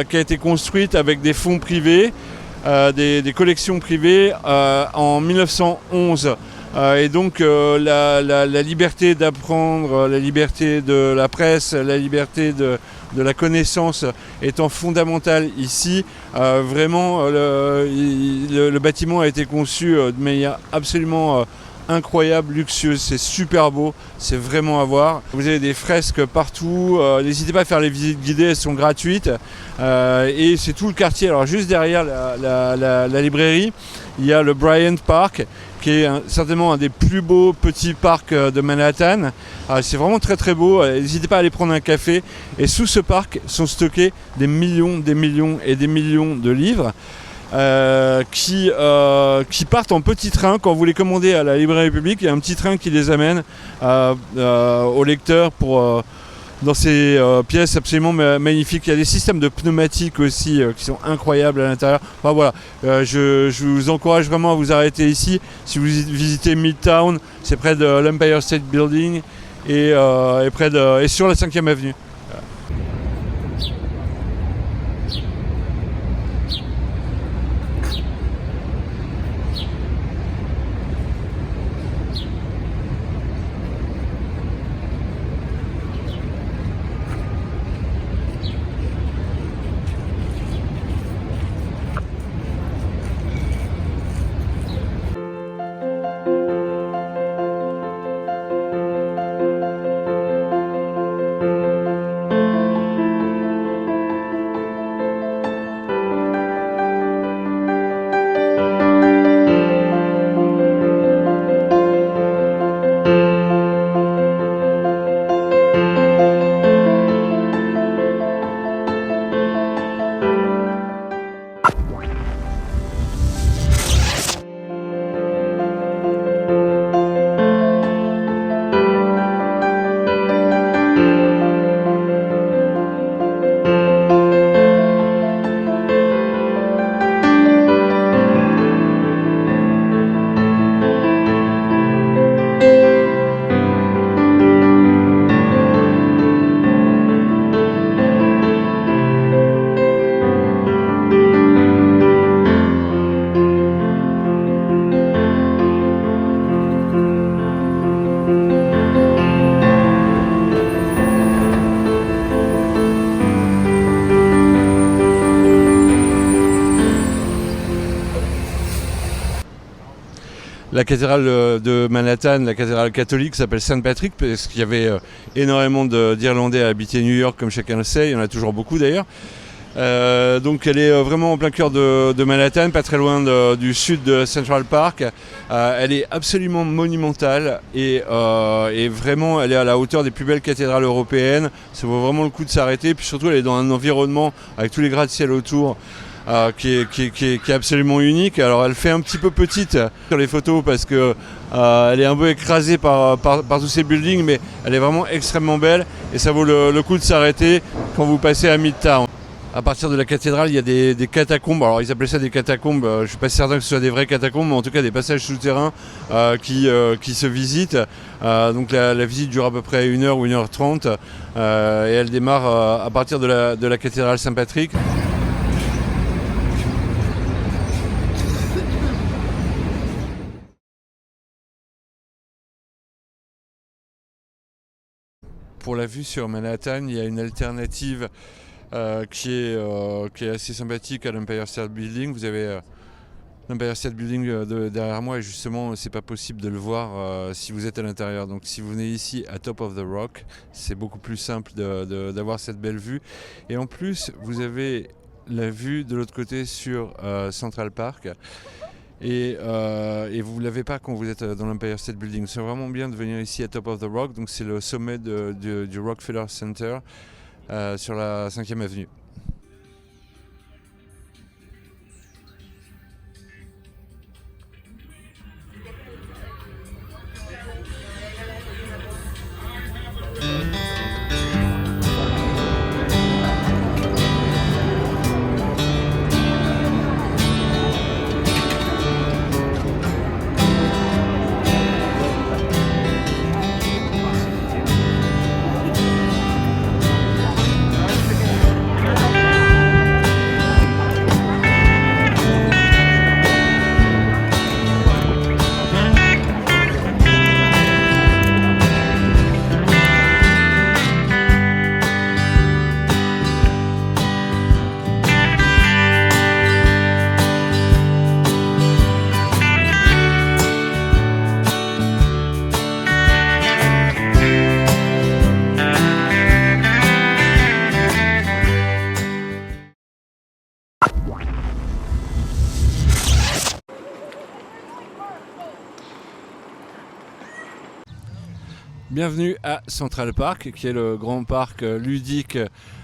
qui a été construite avec des fonds privés, des collections privées en 1911. Et donc la liberté d'apprendre, la liberté de la presse, la liberté de la connaissance étant fondamentale ici, vraiment le bâtiment a été conçu de manière absolument incroyable, luxueuse, c'est super beau, c'est vraiment à voir. Vous avez des fresques partout, n'hésitez pas à faire les visites guidées, elles sont gratuites, et c'est tout le quartier. Alors juste derrière la librairie, il y a le Bryant Park, qui est certainement un des plus beaux petits parcs de Manhattan. C'est vraiment très très beau, n'hésitez pas à aller prendre un café. Et sous ce parc sont stockés des millions et des millions de livres qui partent en petit train. Quand vous les commandez à la librairie publique, il y a un petit train qui les amène au lecteur dans ces pièces absolument magnifiques. Il y a des systèmes de pneumatiques aussi qui sont incroyables à l'intérieur. Enfin, voilà, je vous encourage vraiment à vous arrêter ici. Si vous visitez Midtown, c'est près de l'Empire State Building et sur la 5e avenue. la cathédrale de Manhattan, la cathédrale catholique, s'appelle Saint Patrick, parce qu'il y avait énormément d'Irlandais à habiter New York, comme chacun le sait, il y en a toujours beaucoup d'ailleurs. Donc elle est vraiment en plein cœur de Manhattan, pas très loin du sud de Central Park. Elle est absolument monumentale et vraiment elle est à la hauteur des plus belles cathédrales européennes. Ça vaut vraiment le coup de s'arrêter, puis surtout elle est dans un environnement avec tous les gratte-ciel autour. Qui est absolument unique. Alors elle fait un petit peu petite sur les photos parce que elle est un peu écrasée par tous ces buildings, mais elle est vraiment extrêmement belle et ça vaut le coup de s'arrêter quand vous passez à Midtown. À partir de la cathédrale, il y a des catacombes. Alors ils appelaient ça des catacombes. Je ne suis pas certain que ce soit des vraies catacombes, mais en tout cas des passages souterrains qui se visitent. Donc la visite dure à peu près 1 heure ou 1h30 et elle démarre à partir de la cathédrale Saint-Patrick. Pour la vue sur Manhattan, il y a une alternative qui est assez sympathique à l'Empire State Building. Vous avez l'Empire State Building derrière moi et justement c'est pas possible de le voir si vous êtes à l'intérieur. Donc si vous venez ici à Top of the Rock, c'est beaucoup plus simple d'avoir cette belle vue. Et en plus vous avez la vue de l'autre côté sur Central Park. Et vous ne l'avez pas quand vous êtes dans l'Empire State Building. C'est vraiment bien de venir ici à Top of the Rock. Donc c'est le sommet du Rockefeller Center sur la 5e avenue. Bienvenue à Central Park, qui est le grand parc ludique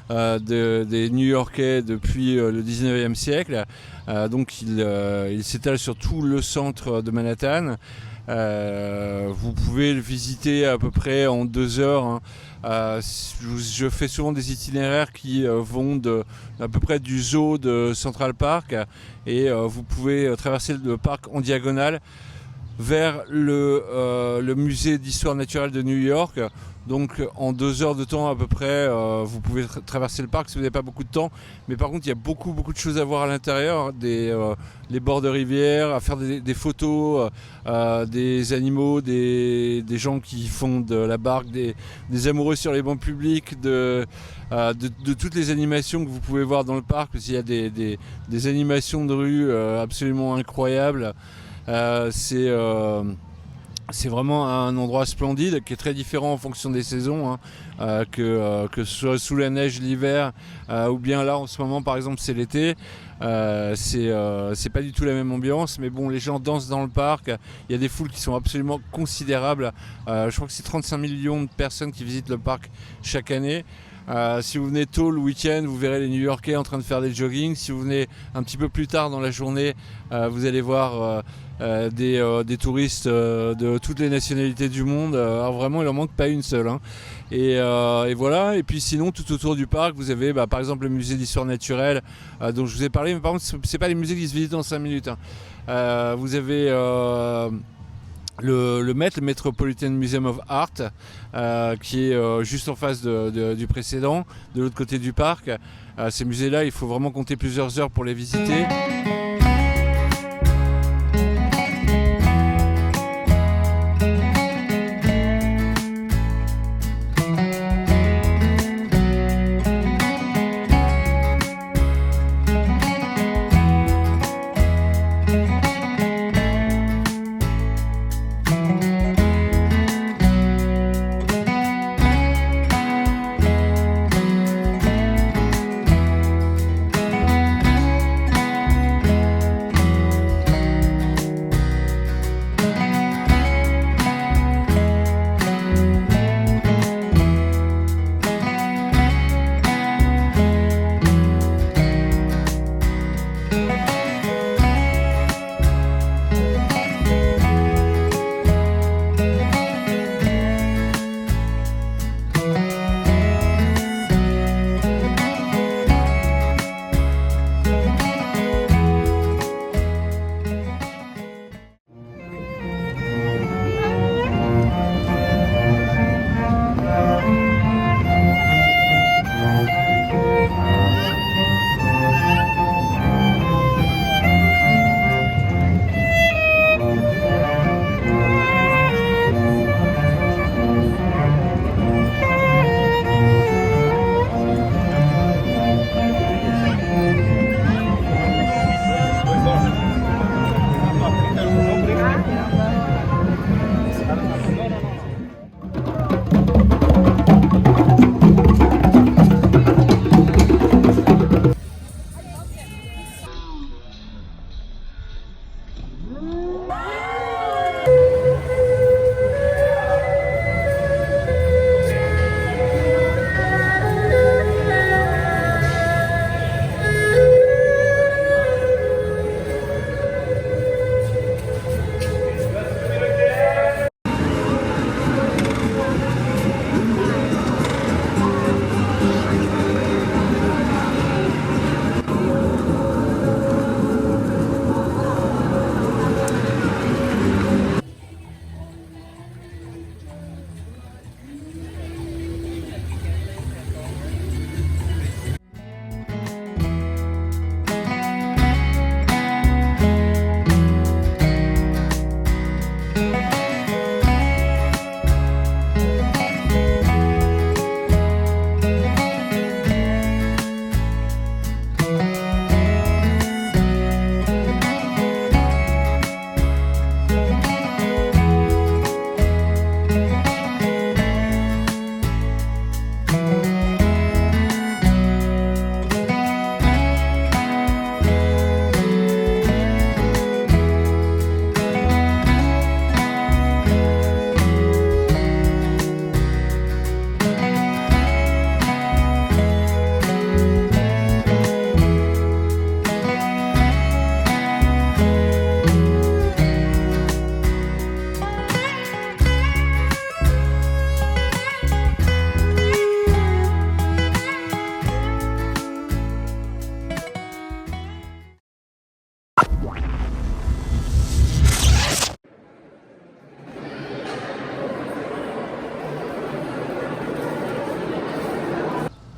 des New-Yorkais depuis le 19e siècle. Donc il s'étale sur tout le centre de Manhattan. Vous pouvez le visiter à peu près en 2 heures. Hein. Je fais souvent des itinéraires qui vont à peu près du zoo de Central Park et vous pouvez traverser le parc en diagonale vers le musée d'histoire naturelle de New York. Donc en 2 heures de temps à peu près, vous pouvez traverser le parc si vous n'avez pas beaucoup de temps. Mais par contre, il y a beaucoup de choses à voir à l'intérieur, les bords de rivière, à faire des photos, des animaux, des gens qui font de la barque, des amoureux sur les bancs publics, de toutes les animations que vous pouvez voir dans le parc. Parce qu'il y a des animations de rue absolument incroyables. C'est vraiment un endroit splendide qui est très différent en fonction des saisons, hein, que ce soit sous la neige l'hiver ou bien là en ce moment par exemple c'est l'été. C'est pas du tout la même ambiance, mais bon, les gens dansent dans le parc. Il y a des foules qui sont absolument considérables. Je crois que c'est 35 millions de personnes qui visitent le parc chaque année. Si vous venez tôt le week-end, vous verrez les New-Yorkais en train de faire des jogging. Si vous venez un petit peu plus tard dans la journée, vous allez voir des touristes de toutes les nationalités du monde. Alors vraiment, il en manque pas une seule. Hein. Et voilà. Et puis sinon, tout autour du parc, vous avez par exemple le musée d'histoire naturelle dont je vous ai parlé. Mais par contre, c'est pas les musées qui se visitent en 5 minutes. Hein. Vous avez le Met, le Metropolitan Museum of Art, qui est juste en face du précédent, de l'autre côté du parc. Ces musées-là, il faut vraiment compter plusieurs heures pour les visiter.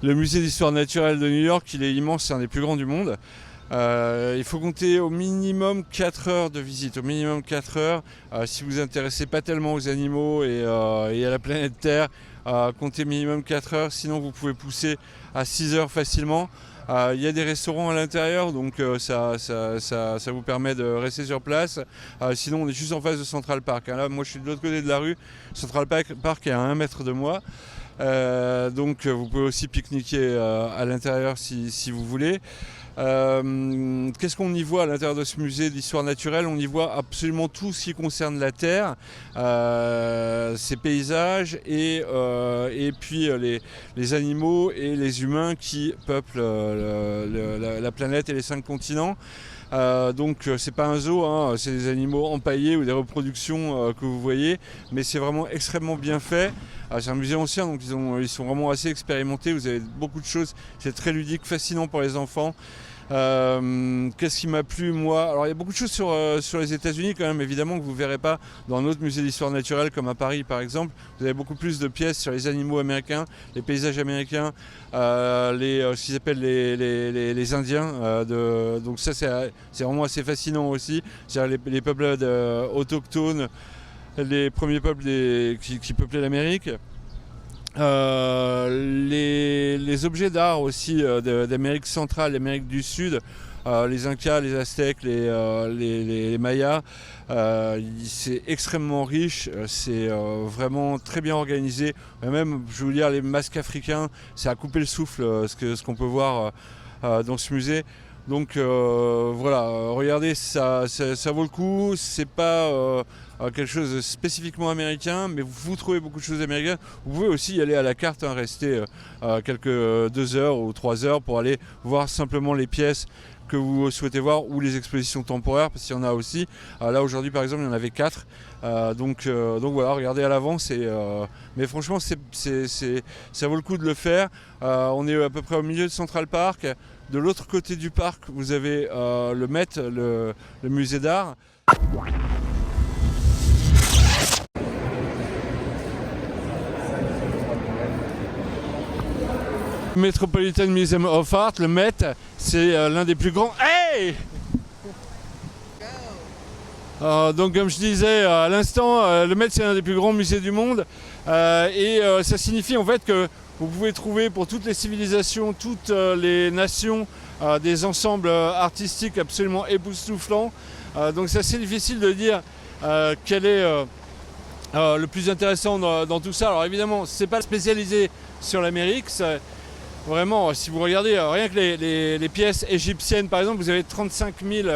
Le musée d'histoire naturelle de New York, il est immense, c'est un des plus grands du monde. Il faut compter au minimum 4 heures de visite, au minimum 4 heures. Si vous vous intéressez pas tellement aux animaux et à la planète Terre, comptez minimum 4 heures, sinon vous pouvez pousser à 6 heures facilement. Il y a des restaurants à l'intérieur, donc ça vous permet de rester sur place. Sinon on est juste en face de Central Park. Là moi je suis de l'autre côté de la rue, Central Park est à 1 mètre de moi. Donc vous pouvez aussi pique-niquer à l'intérieur si vous voulez. Qu'est-ce qu'on y voit à l'intérieur de ce musée d'histoire naturelle? On y voit absolument tout ce qui concerne la Terre, ses paysages et puis les animaux et les humains qui peuplent la planète et les 5 continents. Donc c'est pas un zoo, hein, c'est des animaux empaillés ou des reproductions que vous voyez, mais c'est vraiment extrêmement bien fait. C'est un musée ancien, donc ils sont vraiment assez expérimentés, vous avez beaucoup de choses, c'est très ludique, fascinant pour les enfants. Qu'est-ce qui m'a plu moi? Alors il y a beaucoup de choses sur les États-Unis quand même, évidemment, que vous ne verrez pas dans un autre musée d'histoire naturelle comme à Paris par exemple. Vous avez beaucoup plus de pièces sur les animaux américains, les paysages américains, ce qu'ils appellent les Indiens. Donc ça c'est vraiment assez fascinant aussi. C'est-à-dire les peuples autochtones, les premiers peuples qui peuplaient l'Amérique. Les objets d'art aussi d'Amérique centrale, d'Amérique du Sud, les Incas, les Aztèques, les Mayas, c'est extrêmement riche, c'est vraiment très bien organisé. Même, je vais vous dire, les masques africains, c'est à couper le souffle ce qu'on peut voir dans ce musée. Donc voilà, regardez, ça vaut le coup, c'est pas quelque chose de spécifiquement américain, mais vous trouvez beaucoup de choses américaines. Vous pouvez aussi y aller à la carte, hein, rester quelques 2 heures ou 3 heures pour aller voir simplement les pièces que vous souhaitez voir ou les expositions temporaires, parce qu'il y en a aussi. Là aujourd'hui par exemple il y en avait 4, donc voilà, regardez à l'avance. Mais franchement ça vaut le coup de le faire. On est à peu près au milieu de Central Park. De l'autre côté du parc vous avez le Met, le musée d'art. Metropolitan Museum of Art, le Met, c'est l'un des plus grands. Hey! Donc comme je disais à l'instant, le Met c'est l'un des plus grands musées du monde et ça signifie en fait que vous pouvez trouver pour toutes les civilisations, toutes les nations, des ensembles artistiques absolument époustouflants. Donc c'est assez difficile de dire quel est le plus intéressant dans tout ça. Alors évidemment, c'est pas spécialisé sur l'Amérique. Vraiment, si vous regardez rien que les pièces égyptiennes, par exemple, vous avez 35 000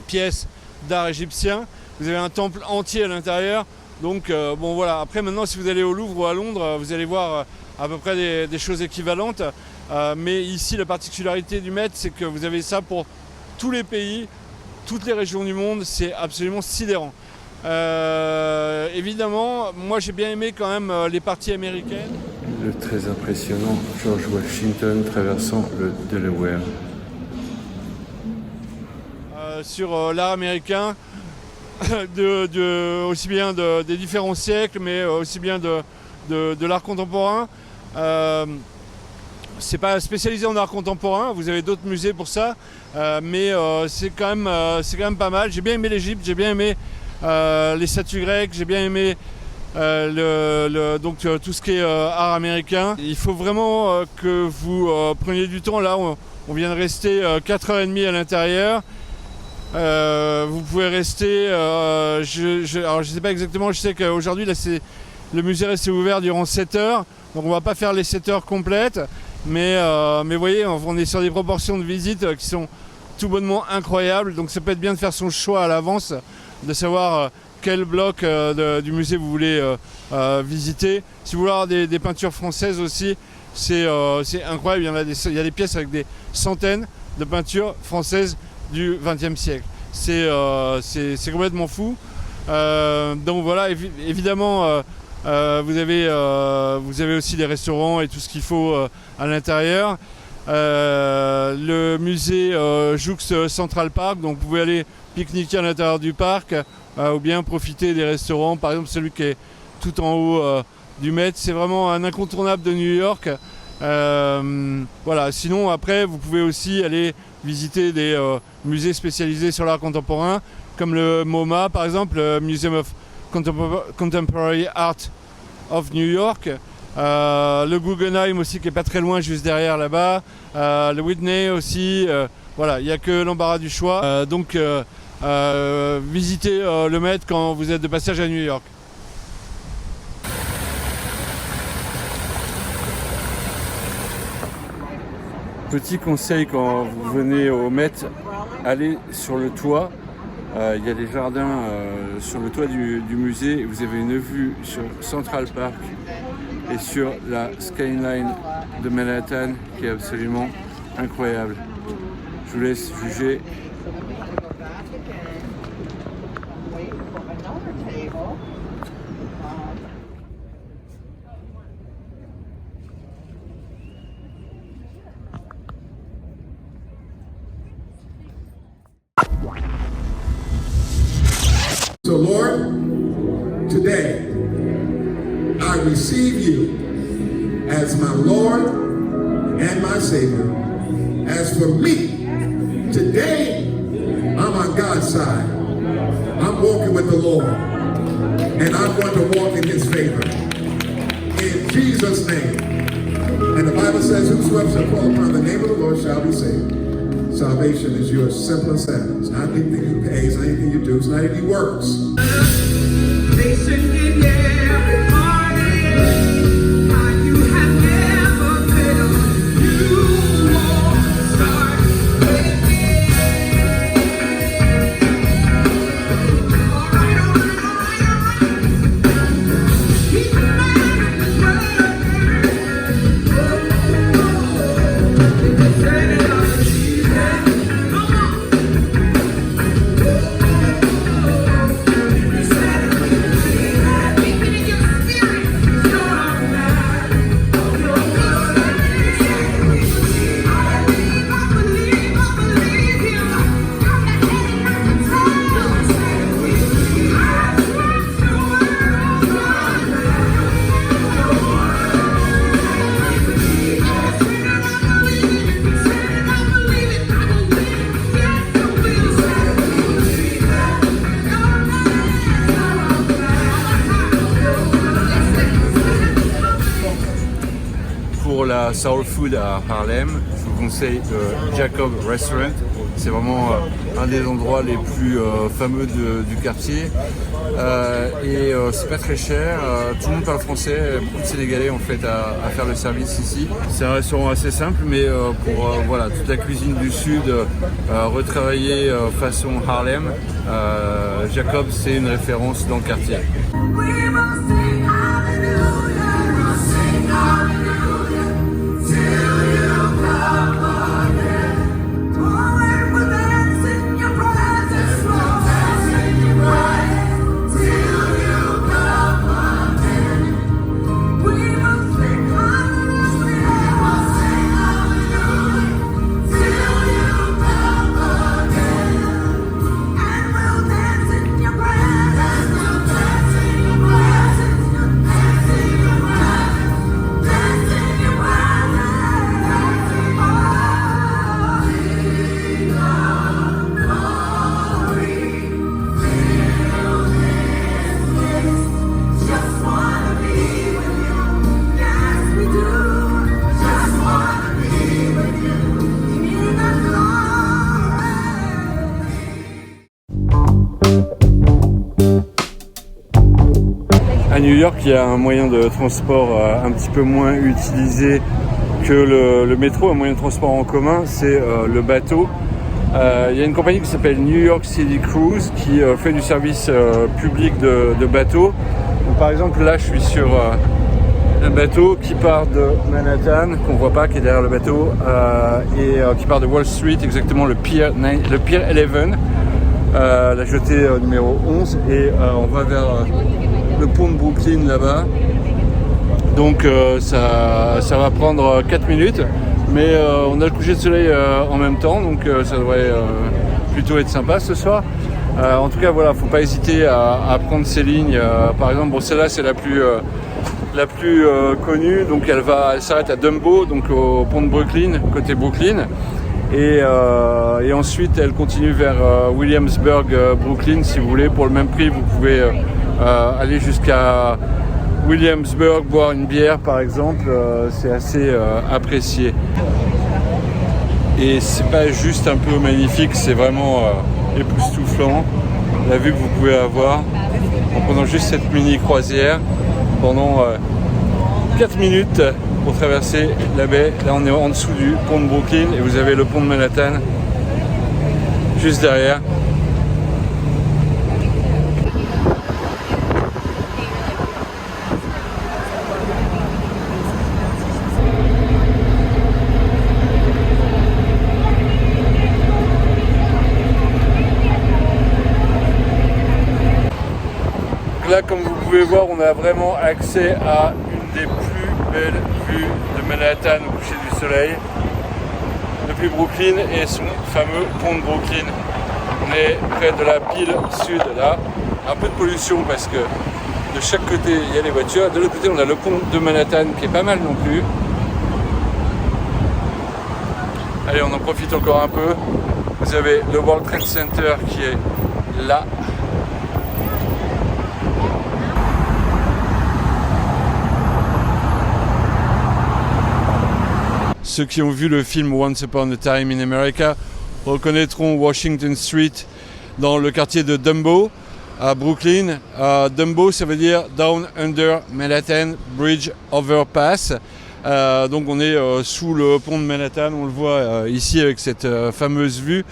pièces d'art égyptien. Vous avez un temple entier à l'intérieur. Donc bon voilà, après maintenant si vous allez au Louvre ou à Londres, vous allez voir à peu près des choses équivalentes. Mais ici la particularité du Met, c'est que vous avez ça pour tous les pays, toutes les régions du monde, c'est absolument sidérant. Évidemment, moi j'ai bien aimé quand même les parties américaines. Le très impressionnant George Washington traversant le Delaware. Sur l'art américain, aussi bien des différents siècles, mais aussi bien de l'art contemporain. C'est pas spécialisé en art contemporain, vous avez d'autres musées pour ça, mais c'est quand même pas mal. J'ai bien aimé l'Égypte, j'ai bien aimé les statues grecques, j'ai bien aimé donc tout ce qui est art américain. Il faut vraiment que vous preniez du temps. Là on vient de rester 4h30 à l'intérieur. Vous pouvez rester, alors je sais pas exactement, je sais qu'aujourd'hui là, le musée reste ouvert durant 7 heures, donc on va pas faire les 7 heures complètes, mais vous voyez, on est sur des proportions de visite qui sont tout bonnement incroyables, donc ça peut être bien de faire son choix à l'avance, de savoir quel bloc du musée vous voulez visiter. Si vous voulez avoir des peintures françaises aussi, c'est incroyable, il y a des pièces avec des centaines de peintures françaises du XXe siècle. C'est complètement fou. Donc voilà, évidemment, vous avez aussi des restaurants et tout ce qu'il faut à l'intérieur. Le musée jouxte Central Park, donc vous pouvez aller pique-niquer à l'intérieur du parc ou bien profiter des restaurants. Par exemple, celui qui est tout en haut du Met, c'est vraiment un incontournable de New York. Voilà. Sinon, après, vous pouvez aussi aller visiter des musées spécialisés sur l'art contemporain, comme le MoMA, par exemple, le Museum of Contemporary Art of New York. Le Guggenheim aussi, qui est pas très loin, juste derrière là-bas. Le Whitney aussi. Voilà, il n'y a que l'embarras du choix. Donc, visitez le Met quand vous êtes de passage à New York. Petit conseil quand vous venez au Met, allez sur le toit. Il y a des jardins sur le toit du musée. Vous avez une vue sur Central Park et sur la skyline de Manhattan qui est absolument incroyable. Je vous laisse juger. So Lord, today I receive you as my Lord and my Savior. As for me, today I'm on God's side. I'm walking with the Lord, and I'm going to walk in His favor. In Jesus' name. And the Bible says, whosoever shall call upon the name of the Lord shall be saved. Salvation is yours, simple and simple. It's not anything you pay, it's not anything you do, it's not anything works. Pour la soul food à Harlem, je vous conseille Jacob Restaurant. C'est vraiment un des endroits les plus fameux du quartier. Et c'est pas très cher. Tout le monde parle français. Beaucoup de Sénégalais en fait à faire le service ici. C'est un restaurant assez simple, mais pour voilà, toute la cuisine du sud retravaillée façon Harlem, Jacob c'est une référence dans le quartier. À New York, il y a un moyen de transport un petit peu moins utilisé que le métro, un moyen de transport en commun, c'est le bateau. Il y a une compagnie qui s'appelle New York City Cruise qui fait du service public de bateau. Donc, par exemple, là, je suis sur un bateau qui part de Manhattan, qu'on voit pas, qui est derrière le bateau, et qui part de Wall Street, exactement le Pier 11, la jetée numéro 11, et on va vers le pont de Brooklyn là-bas. Donc ça va prendre 4 minutes, mais on a le coucher de soleil en même temps, donc ça devrait plutôt être sympa ce soir. En tout cas voilà, faut pas hésiter à prendre ces lignes. Par exemple, bon, celle-là c'est la la plus connue, donc elle s'arrête à Dumbo, donc au pont de Brooklyn, côté Brooklyn. Et ensuite elle continue vers Williamsburg, Brooklyn. Si vous voulez, pour le même prix, vous pouvez aller jusqu'à Williamsburg, boire une bière par exemple, c'est assez apprécié. Et c'est pas juste un peu magnifique, c'est vraiment époustouflant la vue que vous pouvez avoir en prenant juste cette mini croisière pendant 4 minutes pour traverser la baie. Là on est en dessous du pont de Brooklyn et vous avez le pont de Manhattan juste derrière. Là, comme vous pouvez voir, on a vraiment accès à une des plus belles vues de Manhattan au coucher du soleil depuis Brooklyn et son fameux pont de Brooklyn. On est près de la pile sud là, un peu de pollution parce que de chaque côté il y a les voitures, de l'autre côté on a le pont de Manhattan qui est pas mal non plus. Allez, on en profite encore un peu. Vous avez le World Trade Center qui est là. Ceux qui ont vu le film Once Upon a Time in America reconnaîtront Washington Street dans le quartier de Dumbo à Brooklyn. Dumbo, ça veut dire Down Under Manhattan Bridge Overpass. Donc on est sous le pont de Manhattan, on le voit ici avec cette fameuse vue.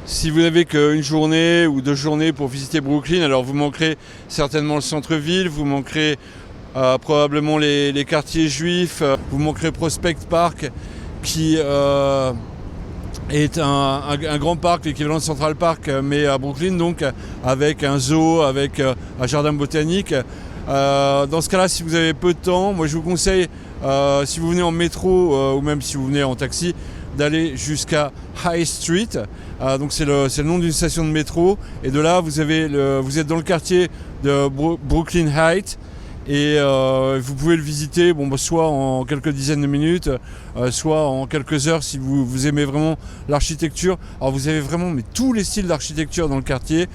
Si vous n'avez qu'une journée ou 2 journées pour visiter Brooklyn, alors vous manquerez certainement le centre-ville, vous manquerez probablement les quartiers juifs, vous manquerez Prospect Park qui est un grand parc, l'équivalent de Central Park, mais à Brooklyn, donc avec un zoo, avec un jardin botanique. Dans ce cas-là, si vous avez peu de temps, moi je vous conseille, si vous venez en métro ou même si vous venez en taxi, d'aller jusqu'à High Street. Donc c'est le nom d'une station de métro. Et de là, vous êtes dans le quartier de Brooklyn Heights. Et vous pouvez le visiter soit en quelques dizaines de minutes, soit en quelques heures si vous aimez vraiment l'architecture. Alors vous avez vraiment tous les styles d'architecture dans le quartier,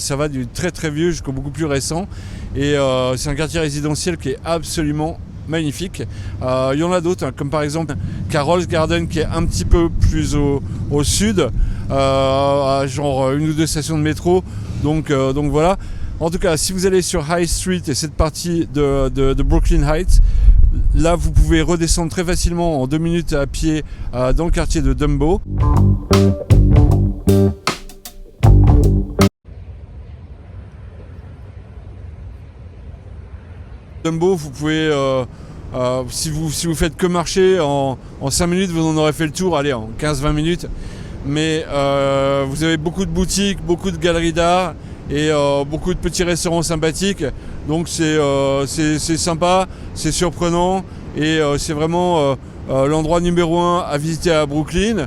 ça va du très très vieux jusqu'au beaucoup plus récent. Et c'est un quartier résidentiel qui est absolument magnifique. Il y en a d'autres, comme par exemple Carroll's Garden qui est un petit peu plus au sud, à genre 1 ou 2 stations de métro. Donc voilà. En tout cas, si vous allez sur High Street et cette partie de Brooklyn Heights, là vous pouvez redescendre très facilement en 2 minutes à pied dans le quartier de Dumbo. Dumbo, vous pouvez, si vous faites que marcher, en 5 minutes vous en aurez fait le tour, allez, en 15-20 minutes. Mais vous avez beaucoup de boutiques, beaucoup de galeries d'art et beaucoup de petits restaurants sympathiques. Donc c'est sympa, c'est surprenant et c'est vraiment l'endroit numéro 1 à visiter à Brooklyn.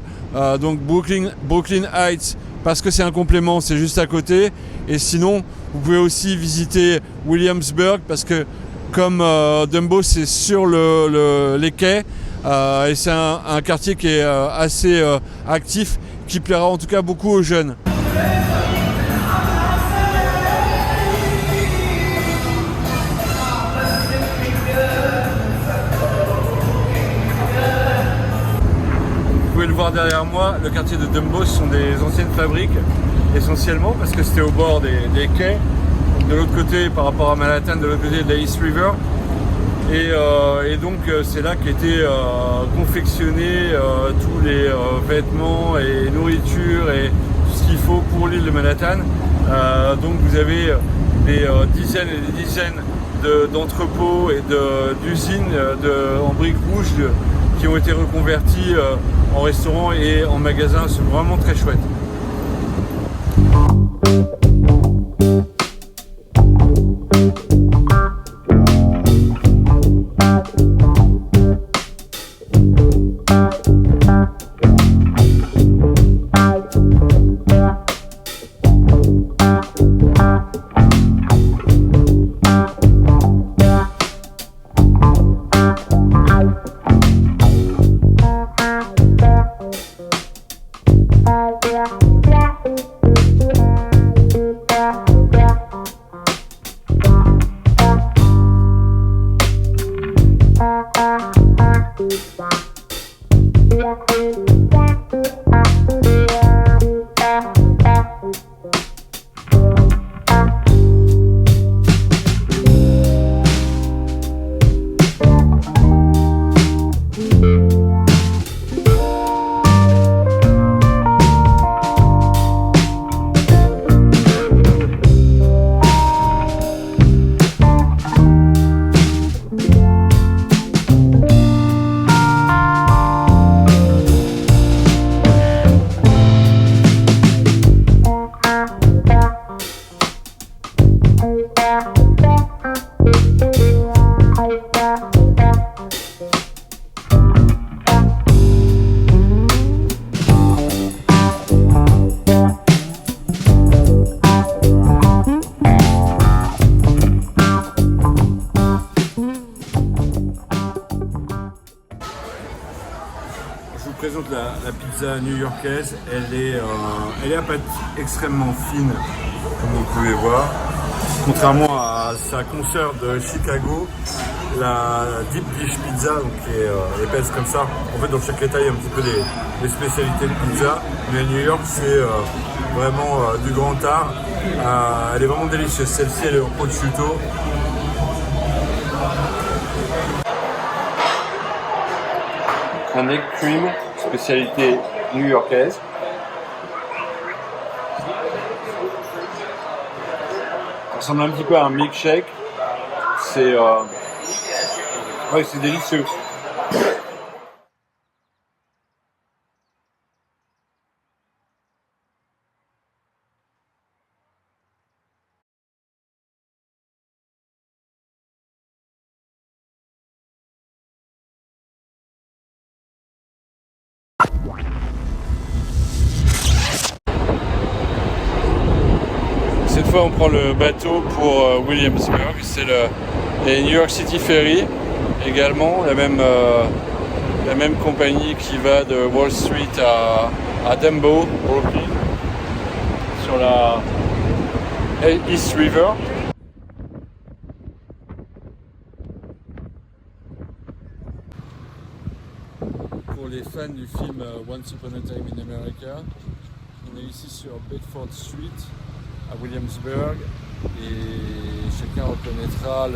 Donc Brooklyn Heights, parce que c'est un complément, c'est juste à côté. Et sinon, vous pouvez aussi visiter Williamsburg parce que comme Dumbo, c'est sur les quais et c'est un quartier qui est assez actif, qui plaira en tout cas beaucoup aux jeunes. Vous pouvez le voir derrière moi, le quartier de Dumbo, ce sont des anciennes fabriques essentiellement parce que c'était au bord des quais. De l'autre côté, par rapport à Manhattan, de l'autre côté de la East River. Et donc c'est là qu'étaient confectionnés tous les vêtements et nourriture et tout ce qu'il faut pour l'île de Manhattan. Donc vous avez des dizaines et des dizaines d'entrepôts et d'usines en briques rouges qui ont été reconvertis en restaurants et en magasins. C'est vraiment très chouette. présente la pizza new-yorkaise. Elle est à pâte extrêmement fine, comme vous pouvez voir. Contrairement à sa consoeur de Chicago, la Deep Dish Pizza, donc, qui est épaisse comme ça. En fait, dans chaque état, il y a un petit peu des spécialités de pizza. Mais à New York, c'est vraiment du grand art. Elle est vraiment délicieuse. Celle-ci, elle est au prosciutto. Un egg cream, spécialité new-yorkaise. Ça ressemble un petit peu à un milkshake. C'est délicieux. Cette fois, on prend le bateau pour Williamsburg. C'est les New York City Ferry également, la même compagnie qui va de Wall Street à Dumbo, Brooklyn, sur la East River. Pour les fans du film Once Upon a Time in America, on est ici sur Bedford Street à Williamsburg et chacun reconnaîtra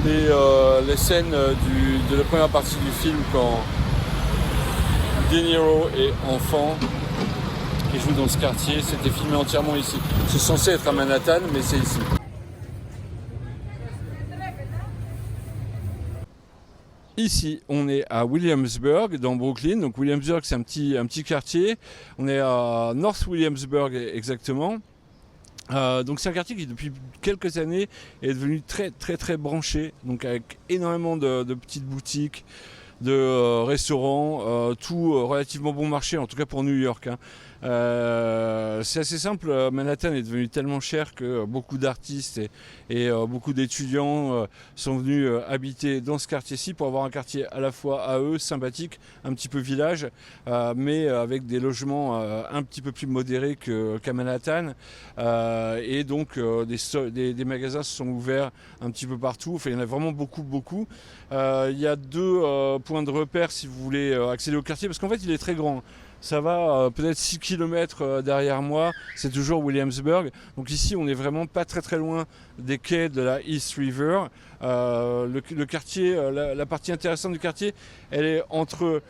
les scènes de la première partie du film quand De Niro est enfant et joue dans ce quartier. C'était filmé entièrement ici. C'est censé être à Manhattan, mais c'est ici. Ici, on est à Williamsburg, dans Brooklyn. Donc Williamsburg, c'est un petit quartier. On est à North Williamsburg exactement. Donc c'est un quartier qui depuis quelques années est devenu très branché, donc avec énormément de petites boutiques, de restaurants, tout relativement bon marché, en tout cas pour New York. C'est assez simple, Manhattan est devenu tellement cher que beaucoup d'artistes et beaucoup d'étudiants sont venus habiter dans ce quartier-ci pour avoir un quartier à la fois à eux, sympathique, un petit peu village, mais avec des logements un petit peu plus modérés qu'à Manhattan. Et donc des magasins se sont ouverts un petit peu partout, enfin, il y en a vraiment beaucoup. Il y a deux points de repère si vous voulez accéder au quartier, parce qu'en fait il est très grand. Ça va peut-être 6 km derrière moi, c'est toujours Williamsburg. Donc ici, on n'est vraiment pas très loin des quais de la East River. Le quartier, la partie intéressante du quartier, elle est entre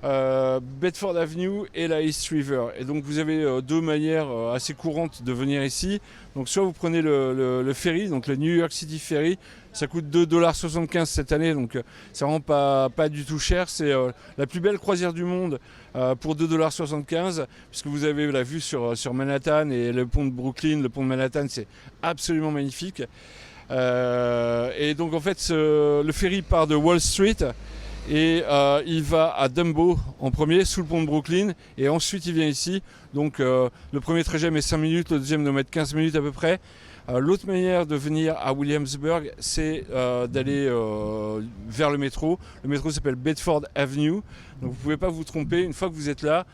Bedford Avenue et la East River. Et donc vous avez deux manières assez courantes de venir ici. Donc soit vous prenez le ferry, donc le New York City Ferry. Ça coûte 2,75 $ cette année, donc c'est vraiment pas du tout cher. C'est la plus belle croisière du monde pour 2,75 $, puisque vous avez la vue sur Manhattan et le pont de Brooklyn, le pont de Manhattan, c'est absolument magnifique. Et donc en fait, le ferry part de Wall Street et il va à Dumbo en premier, sous le pont de Brooklyn, et ensuite il vient ici. Donc le premier trajet met 5 minutes, le deuxième doit mettre 15 minutes à peu près. L'autre manière de venir à Williamsburg, c'est d'aller vers le métro. Le métro s'appelle Bedford Avenue, donc vous ne pouvez pas vous tromper. Une fois que vous êtes là,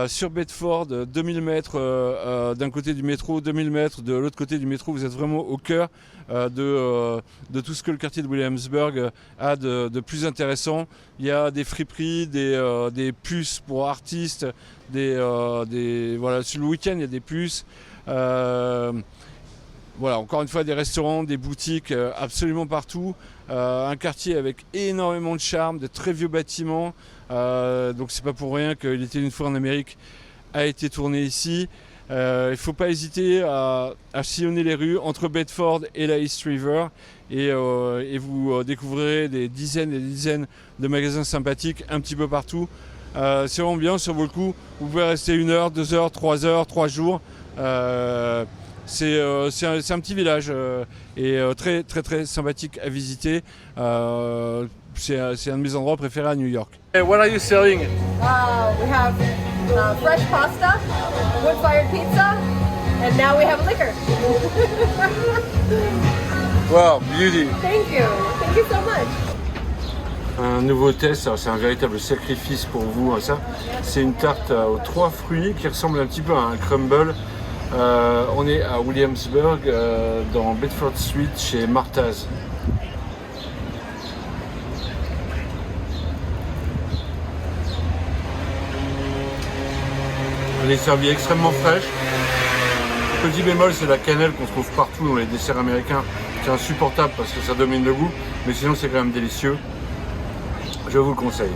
sur Bedford, 2000 mètres d'un côté du métro, 2000 mètres de l'autre côté du métro, vous êtes vraiment au cœur de tout ce que le quartier de Williamsburg a de plus intéressant. Il y a des friperies, des puces pour artistes, voilà, sur le week-end il y a des puces. Voilà, encore une fois, des restaurants, des boutiques absolument partout. Un quartier avec énormément de charme, de très vieux bâtiments. Donc c'est pas pour rien qu'il était une fois en Amérique, a été tourné ici. Il ne faut pas hésiter à sillonner les rues entre Bedford et la East River et vous découvrirez des dizaines et des dizaines de magasins sympathiques un petit peu partout. C'est vraiment bien, ça vaut le coup. Vous pouvez rester 1 heure, 2 heures, 3 heures, 3 jours. C'est un petit village et très sympathique à visiter. C'est un de mes endroits préférés à New York. Hey, what are you selling? We have fresh pasta, wood-fired pizza, and now we have liquor. Wow, beauty. Thank you so much. un nouveau test, c'est un véritable sacrifice pour vous, hein, ça. C'est une tarte aux 3 fruits qui ressemble un petit peu à un crumble. On est à Williamsburg, dans Bedford Street, chez Martha's. Elle est servie extrêmement fraîche. Petit bémol, c'est la cannelle qu'on trouve partout dans les desserts américains. C'est insupportable parce que ça domine le goût, mais sinon c'est quand même délicieux. Je vous le conseille.